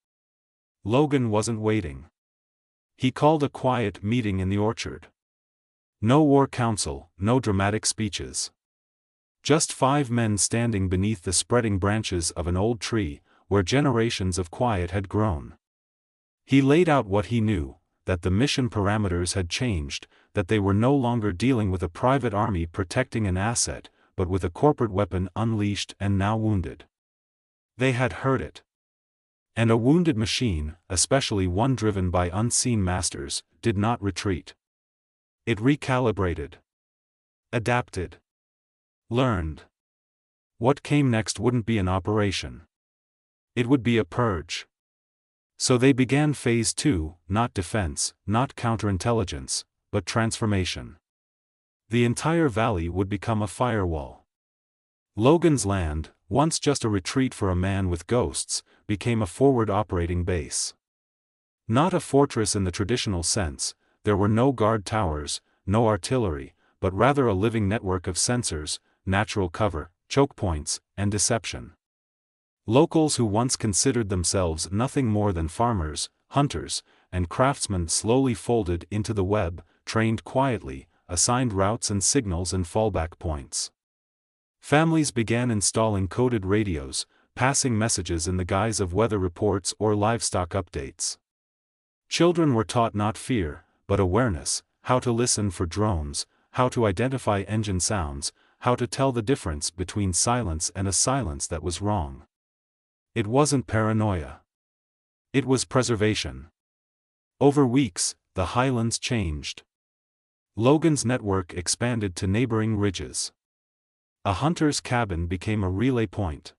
Logan wasn't waiting. He called a quiet meeting in the orchard. No war council, no dramatic speeches. Just 5 men standing beneath the spreading branches of an old tree, where generations of quiet had grown. He laid out what he knew, that the mission parameters had changed, that they were no longer dealing with a private army protecting an asset, but with a corporate weapon unleashed and now wounded. They had heard it. And a wounded machine, especially one driven by unseen masters, did not retreat. It recalibrated. Adapted. Learned. What came next wouldn't be an operation. It would be a purge. So they began Phase 2, not defense, not counterintelligence, but transformation. The entire valley would become a firewall. Logan's Land, once just a retreat for a man with ghosts, became a forward operating base. Not a fortress in the traditional sense, there were no guard towers, no artillery, but rather a living network of sensors, natural cover, choke points, and deception. Locals who once considered themselves nothing more than farmers, hunters, and craftsmen slowly folded into the web, trained quietly, assigned routes and signals and fallback points. Families began installing coded radios, passing messages in the guise of weather reports or livestock updates. Children were taught not fear, but awareness, how to listen for drones, how to identify engine sounds, how to tell the difference between silence and a silence that was wrong. It wasn't paranoia. It was preservation. Over weeks, the highlands changed. Logan's network expanded to neighboring ridges. A hunter's cabin became a relay point.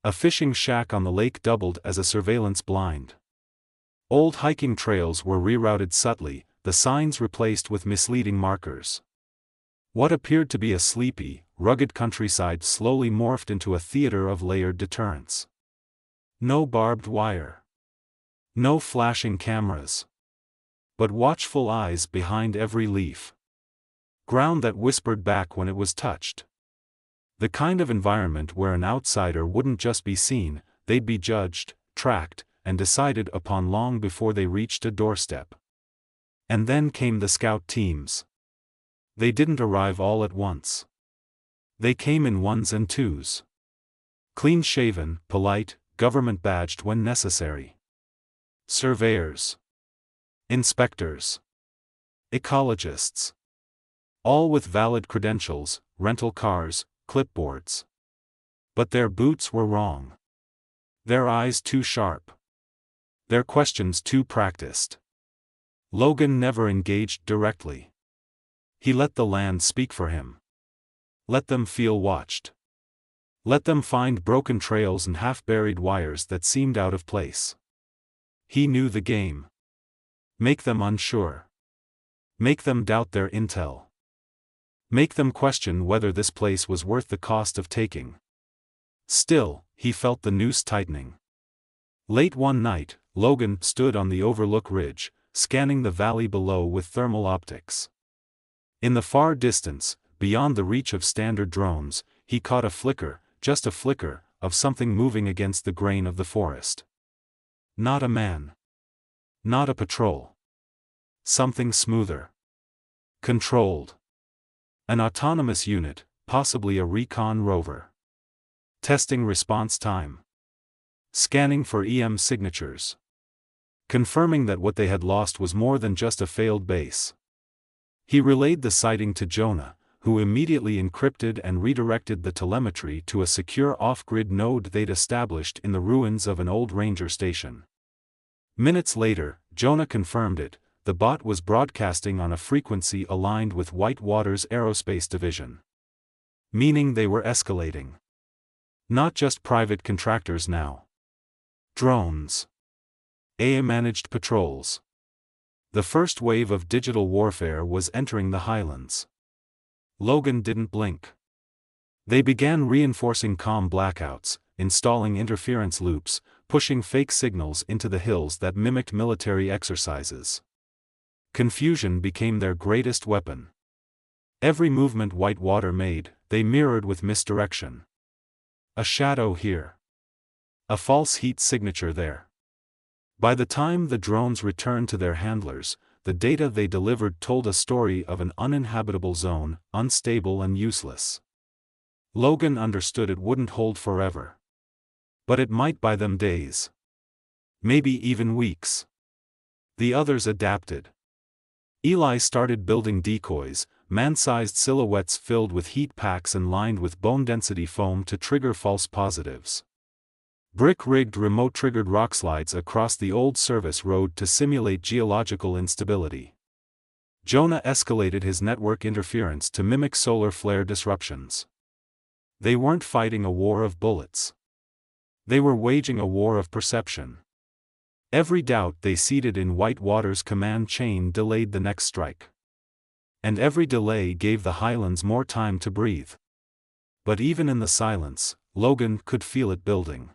A fishing shack on the lake doubled as a surveillance blind. Old hiking trails were rerouted subtly, the signs replaced with misleading markers. What appeared to be a sleepy, rugged countryside slowly morphed into a theater of layered deterrence. No barbed wire. No flashing cameras. But watchful eyes behind every leaf. Ground that whispered back when it was touched. The kind of environment where an outsider wouldn't just be seen, they'd be judged, tracked, and decided upon long before they reached a doorstep. And then came the scout teams. They didn't arrive all at once. They came in ones and twos. Clean-shaven, polite, government-badged when necessary. Surveyors. Inspectors. Ecologists. All with valid credentials, rental cars, clipboards. But their boots were wrong. Their eyes too sharp. Their questions too practiced. Logan never engaged directly. He let the land speak for him. Let them feel watched. Let them find broken trails and half-buried wires that seemed out of place. He knew the game. Make them unsure. Make them doubt their intel. Make them question whether this place was worth the cost of taking. Still, he felt the noose tightening. Late one night, Logan stood on the overlook ridge, scanning the valley below with thermal optics. In the far distance, beyond the reach of standard drones, he caught a flicker, just a flicker, of something moving against the grain of the forest. Not a man. Not a patrol. Something smoother. Controlled. An autonomous unit, possibly a recon rover. Testing response time. Scanning for EM signatures. Confirming that what they had lost was more than just a failed base. He relayed the sighting to Jonah, who immediately encrypted and redirected the telemetry to a secure off-grid node they'd established in the ruins of an old ranger station. Minutes later, Jonah confirmed it. The bot was broadcasting on a frequency aligned with Whitewater's aerospace division. Meaning they were escalating. Not just private contractors now. Drones. AI-managed patrols. The first wave of digital warfare was entering the Highlands. Logan didn't blink. They began reinforcing comm blackouts, installing interference loops, pushing fake signals into the hills that mimicked military exercises. Confusion became their greatest weapon. Every movement Whitewater made, they mirrored with misdirection. A shadow here. A false heat signature there. By the time the drones returned to their handlers, the data they delivered told a story of an uninhabitable zone, unstable and useless. Logan understood it wouldn't hold forever. But it might buy them days. Maybe even weeks. The others adapted. Eli started building decoys, man-sized silhouettes filled with heat packs and lined with bone-density foam to trigger false positives. Brick-rigged remote-triggered rockslides across the old service road to simulate geological instability. Jonah escalated his network interference to mimic solar flare disruptions. They weren't fighting a war of bullets. They were waging a war of perception. Every doubt they seeded in Whitewater's command chain delayed the next strike. And every delay gave the Highlands more time to breathe. But even in the silence, Logan could feel it building.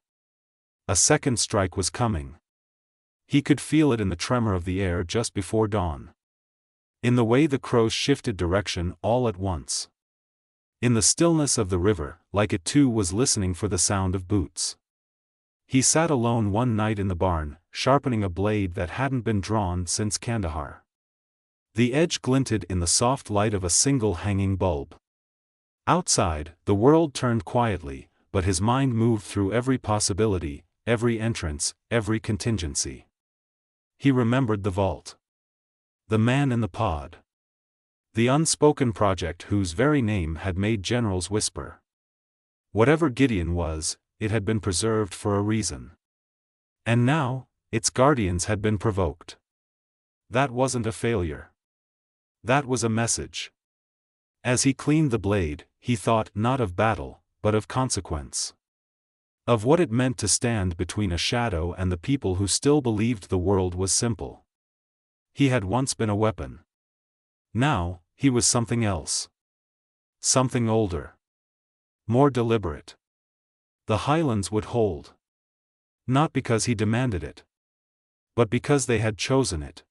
A second strike was coming. He could feel it in the tremor of the air just before dawn. In the way the crows shifted direction all at once. In the stillness of the river, like it too was listening for the sound of boots. He sat alone one night in the barn, sharpening a blade that hadn't been drawn since Kandahar. The edge glinted in the soft light of a single hanging bulb. Outside, the world turned quietly, but his mind moved through every possibility, every entrance, every contingency. He remembered the vault. The man in the pod. The unspoken project whose very name had made generals whisper. Whatever Gideon was, it had been preserved for a reason. And now, its guardians had been provoked. That wasn't a failure. That was a message. As he cleaned the blade, he thought not of battle, but of consequence. Of what it meant to stand between a shadow and the people who still believed the world was simple. He had once been a weapon. Now, he was something else. Something older. More deliberate. The Highlands would hold. Not because he demanded it. But because they had chosen it.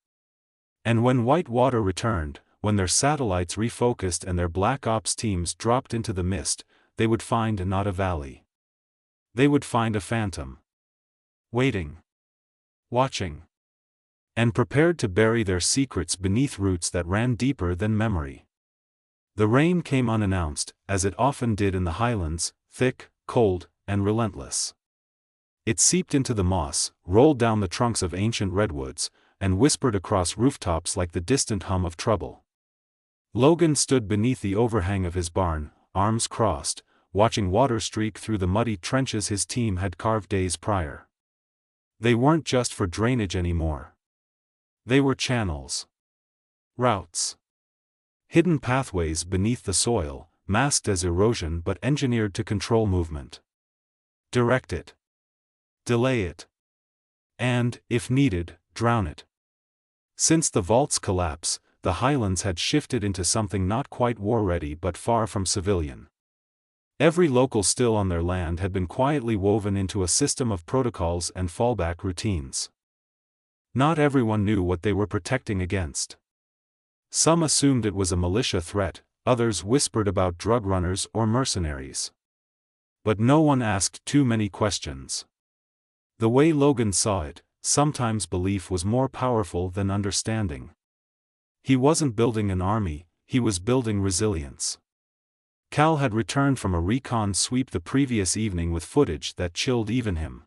And when Whitewater returned, when their satellites refocused and their Black Ops teams dropped into the mist, they would find not a valley. They would find a phantom. Waiting. Watching. And prepared to bury their secrets beneath roots that ran deeper than memory. The rain came unannounced, as it often did in the Highlands, thick, cold, and relentless. It seeped into the moss, rolled down the trunks of ancient redwoods, and whispered across rooftops like the distant hum of trouble. Logan stood beneath the overhang of his barn, arms crossed, watching water streak through the muddy trenches his team had carved days prior. They weren't just for drainage anymore. They were channels. Routes. Hidden pathways beneath the soil, masked as erosion but engineered to control movement. Direct it. Delay it. And, if needed, drown it. Since the vault's collapse, the Highlands had shifted into something not quite war-ready but far from civilian. Every local still on their land had been quietly woven into a system of protocols and fallback routines. Not everyone knew what they were protecting against. Some assumed it was a militia threat, others whispered about drug runners or mercenaries. But no one asked too many questions. The way Logan saw it, sometimes belief was more powerful than understanding. He wasn't building an army, he was building resilience. Cal had returned from a recon sweep the previous evening with footage that chilled even him.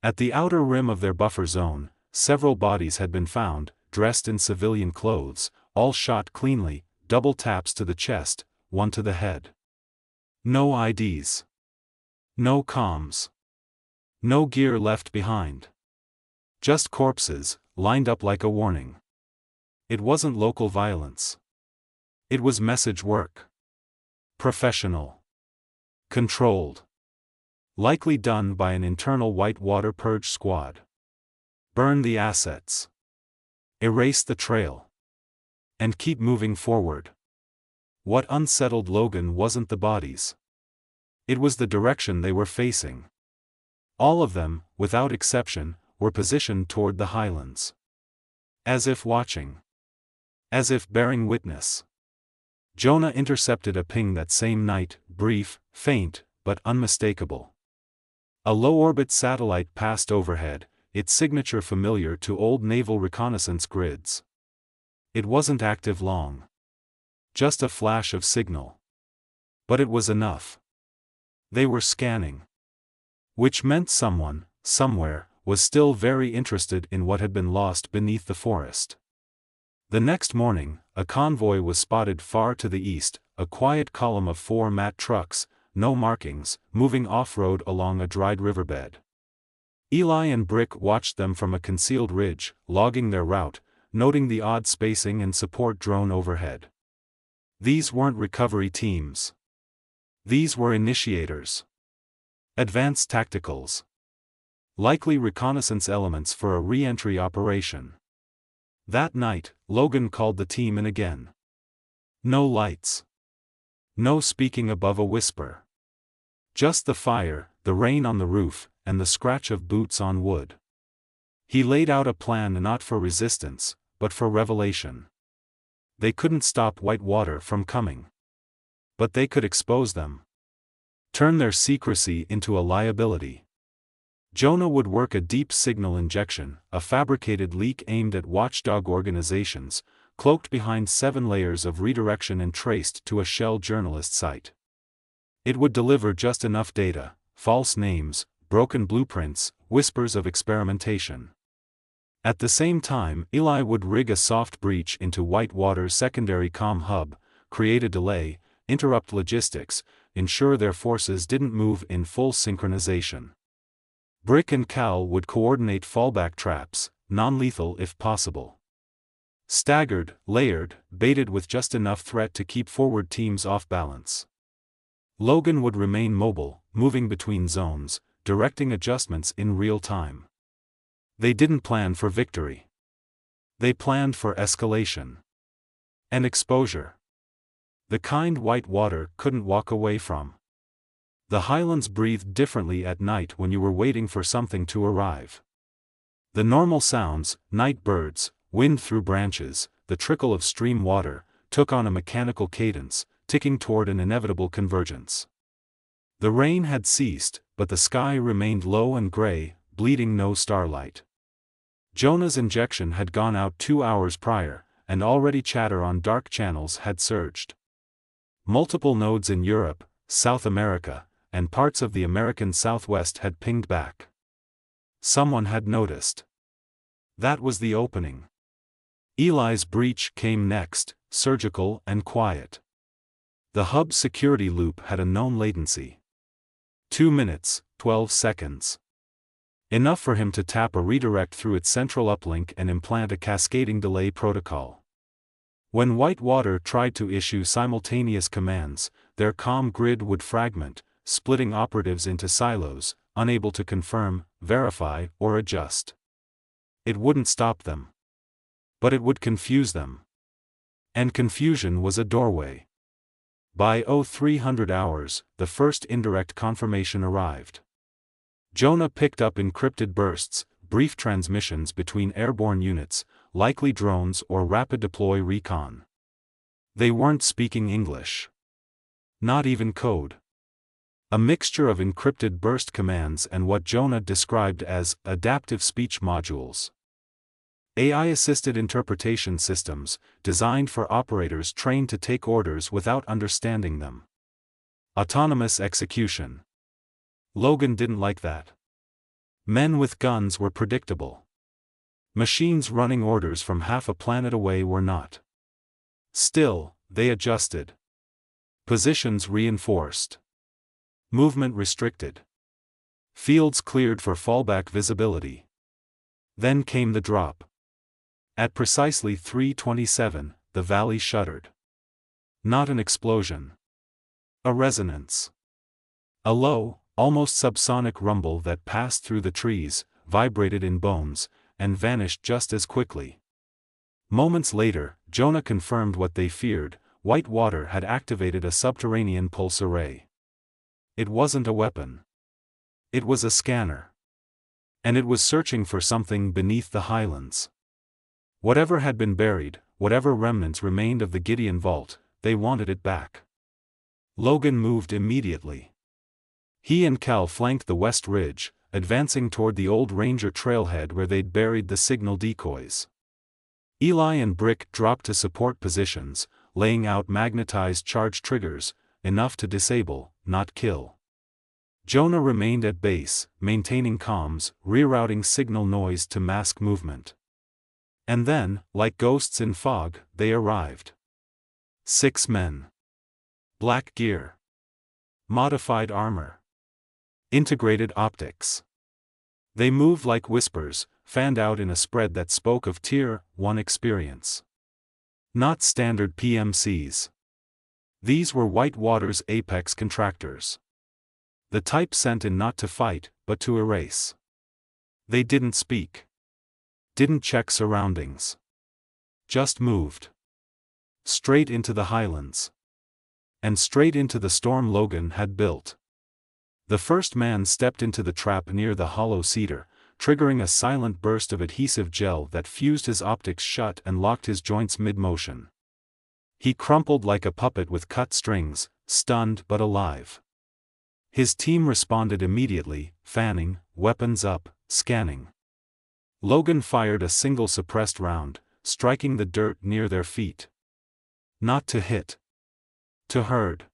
At the outer rim of their buffer zone, several bodies had been found, dressed in civilian clothes, all shot cleanly, double taps to the chest, one to the head. No IDs. No comms. No gear left behind. Just corpses, lined up like a warning. It wasn't local violence. It was message work. Professional. Controlled. Likely done by an internal Whitewater purge squad. Burn the assets. Erase the trail. And keep moving forward. What unsettled Logan wasn't the bodies. It was the direction they were facing. All of them, without exception, were positioned toward the highlands. As if watching. As if bearing witness. Jonah intercepted a ping that same night, brief, faint, but unmistakable. A low-orbit satellite passed overhead, its signature familiar to old naval reconnaissance grids. It wasn't active long. Just a flash of signal. But it was enough. They were scanning. Which meant someone, somewhere, was still very interested in what had been lost beneath the forest. The next morning, a convoy was spotted far to the east, a quiet column of 4 matte trucks, no markings, moving off-road along a dried riverbed. Eli and Brick watched them from a concealed ridge, logging their route, noting the odd spacing and support drone overhead. These weren't recovery teams. These were initiators. Advanced tacticals. Likely reconnaissance elements for a re-entry operation. That night, Logan called the team in again. No lights. No speaking above a whisper. Just the fire, the rain on the roof, and the scratch of boots on wood. He laid out a plan not for resistance, but for revelation. They couldn't stop Whitewater from coming. But they could expose them. Turn their secrecy into a liability. Jonah would work a deep signal injection, a fabricated leak aimed at watchdog organizations, cloaked behind 7 layers of redirection and traced to a shell journalist site. It would deliver just enough data, false names, broken blueprints, whispers of experimentation. At the same time, Eli would rig a soft breach into Whitewater's secondary comm hub, create a delay, interrupt logistics, ensure their forces didn't move in full synchronization. Brick and Cal would coordinate fallback traps, non-lethal if possible. Staggered, layered, baited with just enough threat to keep forward teams off balance. Logan would remain mobile, moving between zones, directing adjustments in real time. They didn't plan for victory. They planned for escalation. And exposure. The kind Whitewater couldn't walk away from. The highlands breathed differently at night when you were waiting for something to arrive. The normal sounds, night birds, wind through branches, the trickle of stream water, took on a mechanical cadence, ticking toward an inevitable convergence. The rain had ceased, but the sky remained low and gray, bleeding no starlight. Jonah's injection had gone out 2 hours prior, and already chatter on dark channels had surged. Multiple nodes in Europe, South America, and parts of the American Southwest had pinged back. Someone had noticed. That was the opening. Eli's breach came next, surgical and quiet. The hub's security loop had a known latency. 2 minutes, 12 seconds. Enough for him to tap a redirect through its central uplink and implant a cascading delay protocol. When Whitewater tried to issue simultaneous commands, their comm grid would fragment, splitting operatives into silos, unable to confirm, verify, or adjust. It wouldn't stop them. But it would confuse them. And confusion was a doorway. By 0300 hours, the first indirect confirmation arrived. Jonah picked up encrypted bursts, brief transmissions between airborne units, likely drones or rapid deploy recon. They weren't speaking English. Not even code. A mixture of encrypted burst commands and what Jonah described as adaptive speech modules. AI-assisted interpretation systems, designed for operators trained to take orders without understanding them. Autonomous execution. Logan didn't like that. Men with guns were predictable. Machines running orders from half a planet away were not. Still, they adjusted. Positions reinforced. Movement restricted. Fields cleared for fallback visibility. Then came the drop. At precisely 3:27, the valley shuddered. Not an explosion. A resonance. A low, almost subsonic rumble that passed through the trees, vibrated in bones, and vanished just as quickly. Moments later, Jonah confirmed what they feared: White Water had activated a subterranean pulse array. It wasn't a weapon. It was a scanner. And it was searching for something beneath the highlands. Whatever had been buried, whatever remnants remained of the Gideon vault, they wanted it back. Logan moved immediately. He and Cal flanked the west ridge, advancing toward the old Ranger trailhead where they'd buried the signal decoys. Eli and Brick dropped to support positions, laying out magnetized charge triggers, enough to disable, not kill. Jonah remained at base, maintaining comms, rerouting signal noise to mask movement. And then, like ghosts in fog, they arrived. 6 men. Black gear. Modified armor. Integrated optics. They moved like whispers, fanned out in a spread that spoke of Tier 1 experience. Not standard PMCs. These were White Water's apex contractors. The type sent in not to fight, but to erase. They didn't speak. Didn't check surroundings. Just moved. Straight into the highlands. And straight into the storm Logan had built. The first man stepped into the trap near the hollow cedar, triggering a silent burst of adhesive gel that fused his optics shut and locked his joints mid-motion. He crumpled like a puppet with cut strings, stunned but alive. His team responded immediately, fanning, weapons up, scanning. Logan fired a single suppressed round, striking the dirt near their feet. Not to hit. To herd.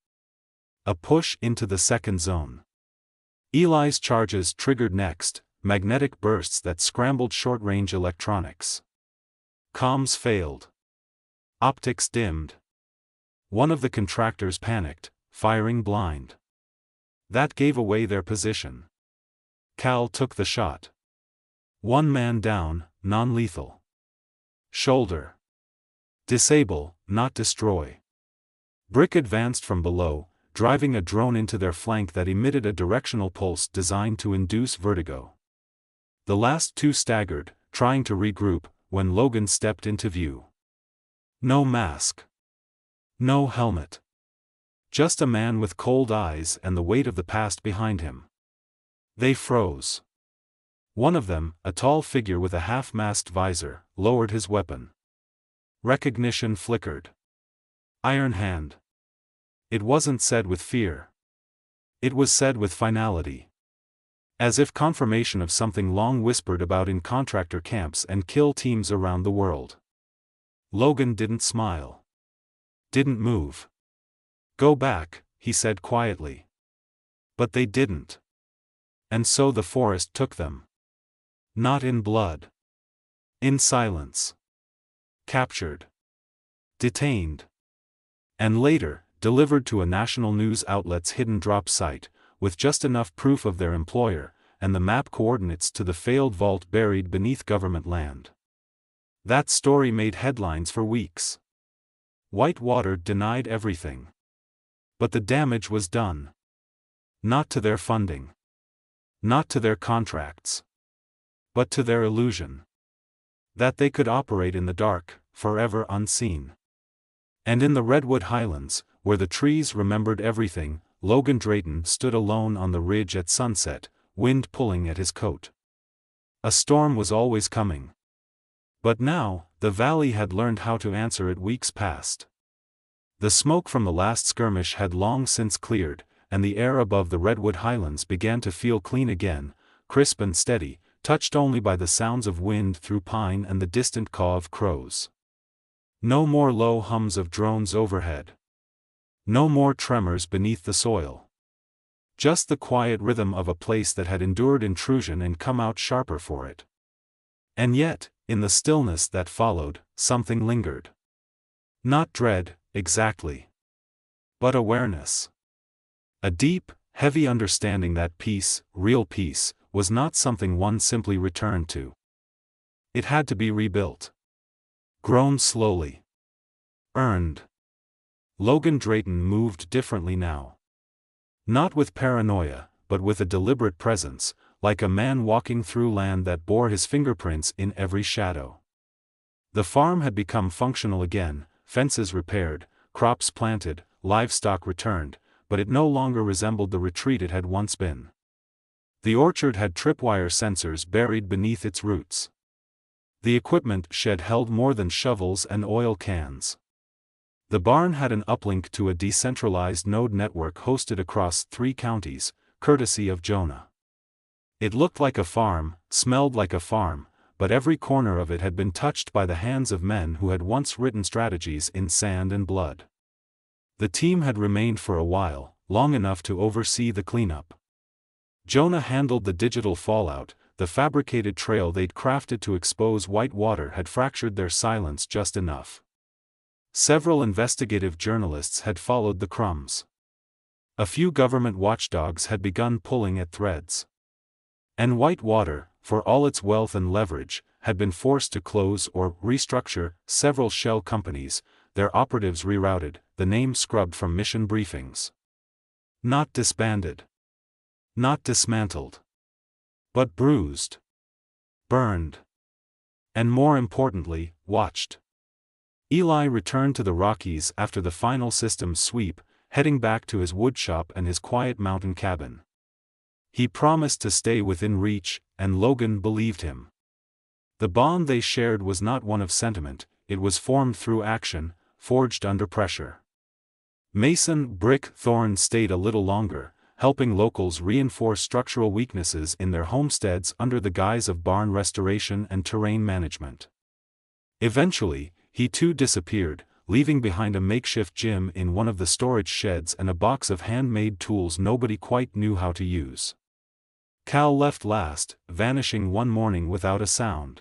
A push into the second zone. Eli's charges triggered next, magnetic bursts that scrambled short-range electronics. Comms failed. Optics dimmed. One of the contractors panicked, firing blind. That gave away their position. Cal took the shot. 1 man down, non-lethal. Shoulder. Disable, not destroy. Brick advanced from below, driving a drone into their flank that emitted a directional pulse designed to induce vertigo. The last 2 staggered, trying to regroup, when Logan stepped into view. No mask. No helmet. Just a man with cold eyes and the weight of the past behind him. They froze. One of them, a tall figure with a half-masked visor, lowered his weapon. Recognition flickered. Ironhand. It wasn't said with fear. It was said with finality. As if confirmation of something long whispered about in contractor camps and kill teams around the world. Logan didn't smile. Didn't move. Go back, he said quietly. But they didn't. And so the forest took them. Not in blood. In silence. Captured. Detained. And later, delivered to a national news outlet's hidden drop site, with just enough proof of their employer, and the map coordinates to the failed vault buried beneath government land. That story made headlines for weeks. White Water denied everything. But the damage was done. Not to their funding. Not to their contracts. But to their illusion. That they could operate in the dark, forever unseen. And in the Redwood Highlands, where the trees remembered everything, Logan Drayton stood alone on the ridge at sunset, wind pulling at his coat. A storm was always coming. But now, the valley had learned how to answer it weeks past. The smoke from the last skirmish had long since cleared, and the air above the Redwood Highlands began to feel clean again, crisp and steady, touched only by the sounds of wind through pine and the distant caw of crows. No more low hums of drones overhead. No more tremors beneath the soil. Just the quiet rhythm of a place that had endured intrusion and come out sharper for it. And yet, in the stillness that followed, something lingered. Not dread, exactly. But awareness. A deep, heavy understanding that peace, real peace, was not something one simply returned to. It had to be rebuilt. Grown slowly. Earned. Logan Drayton moved differently now. Not with paranoia, but with a deliberate presence, like a man walking through land that bore his fingerprints in every shadow. The farm had become functional again, fences repaired, crops planted, livestock returned, but it no longer resembled the retreat it had once been. The orchard had tripwire sensors buried beneath its roots. The equipment shed held more than shovels and oil cans. The barn had an uplink to a decentralized node network hosted across 3 counties, courtesy of Jonah. It looked like a farm, smelled like a farm, but every corner of it had been touched by the hands of men who had once written strategies in sand and blood. The team had remained for a while, long enough to oversee the cleanup. Jonah handled the digital fallout. The fabricated trail they'd crafted to expose Whitewater had fractured their silence just enough. Several investigative journalists had followed the crumbs. A few government watchdogs had begun pulling at threads. And Whitewater, for all its wealth and leverage, had been forced to close or restructure several shell companies, their operatives rerouted, the name scrubbed from mission briefings. Not disbanded. Not dismantled. But bruised. Burned. And more importantly, watched. Eli returned to the Rockies after the final systems sweep, heading back to his woodshop and his quiet mountain cabin. He promised to stay within reach, and Logan believed him. The bond they shared was not one of sentiment, it was formed through action, forged under pressure. Mason Brick Thorne stayed a little longer, helping locals reinforce structural weaknesses in their homesteads under the guise of barn restoration and terrain management. Eventually, he too disappeared, leaving behind a makeshift gym in one of the storage sheds and a box of handmade tools nobody quite knew how to use. Cal left last, vanishing one morning without a sound.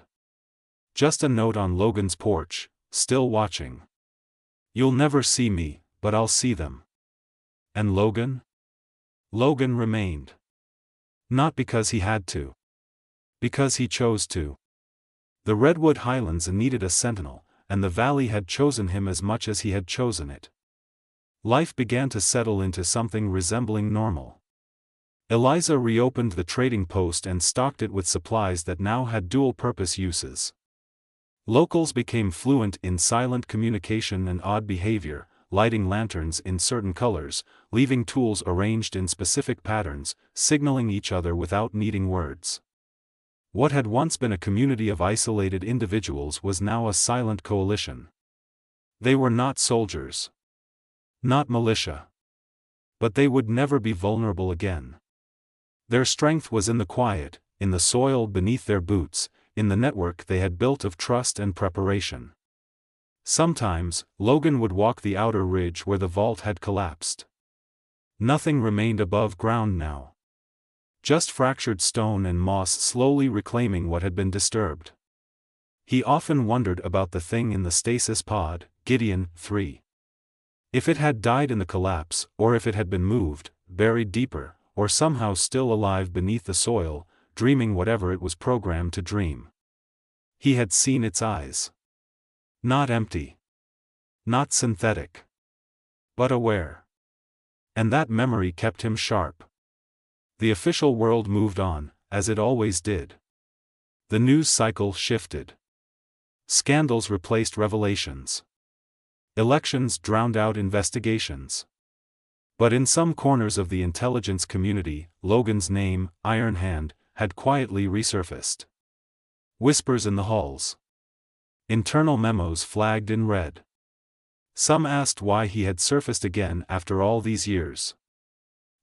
Just a note on Logan's porch, still watching. "You'll never see me, but I'll see them." And Logan? Logan remained. Not because he had to. Because he chose to. The Redwood Highlands needed a sentinel, and the valley had chosen him as much as he had chosen it. Life began to settle into something resembling normal. Eliza reopened the trading post and stocked it with supplies that now had dual-purpose uses. Locals became fluent in silent communication and odd behavior, lighting lanterns in certain colors, leaving tools arranged in specific patterns, signaling each other without needing words. What had once been a community of isolated individuals was now a silent coalition. They were not soldiers. Not militia. But they would never be vulnerable again. Their strength was in the quiet, in the soil beneath their boots, in the network they had built of trust and preparation. Sometimes, Logan would walk the outer ridge where the vault had collapsed. Nothing remained above ground now. Just fractured stone and moss slowly reclaiming what had been disturbed. He often wondered about the thing in the stasis pod, Gideon 3. If it had died in the collapse, or if it had been moved, buried deeper, or somehow still alive beneath the soil, dreaming whatever it was programmed to dream. He had seen its eyes. Not empty. Not synthetic. But aware. And that memory kept him sharp. The official world moved on, as it always did. The news cycle shifted. Scandals replaced revelations. Elections drowned out investigations. But in some corners of the intelligence community, Logan's name, Ironhand, had quietly resurfaced. Whispers in the halls. Internal memos flagged in red. Some asked why he had surfaced again after all these years.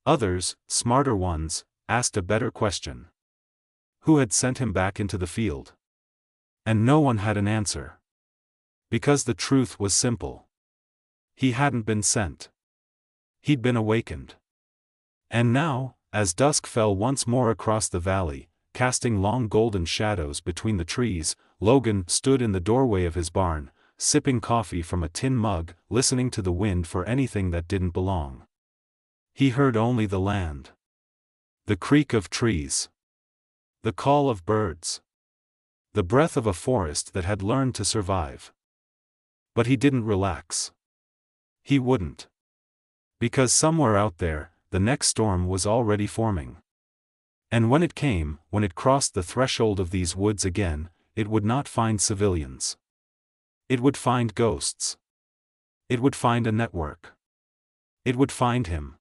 Others, smarter ones, asked a better question. Who had sent him back into the field? And no one had an answer. Because the truth was simple. He hadn't been sent. He'd been awakened. And now, as dusk fell once more across the valley, casting long golden shadows between the trees, Logan stood in the doorway of his barn, sipping coffee from a tin mug, listening to the wind for anything that didn't belong. He heard only the land. The creak of trees. The call of birds. The breath of a forest that had learned to survive. But he didn't relax. He wouldn't. Because somewhere out there, the next storm was already forming. And when it crossed the threshold of these woods again, it would not find civilians. It would find ghosts. It would find a network. It would find him.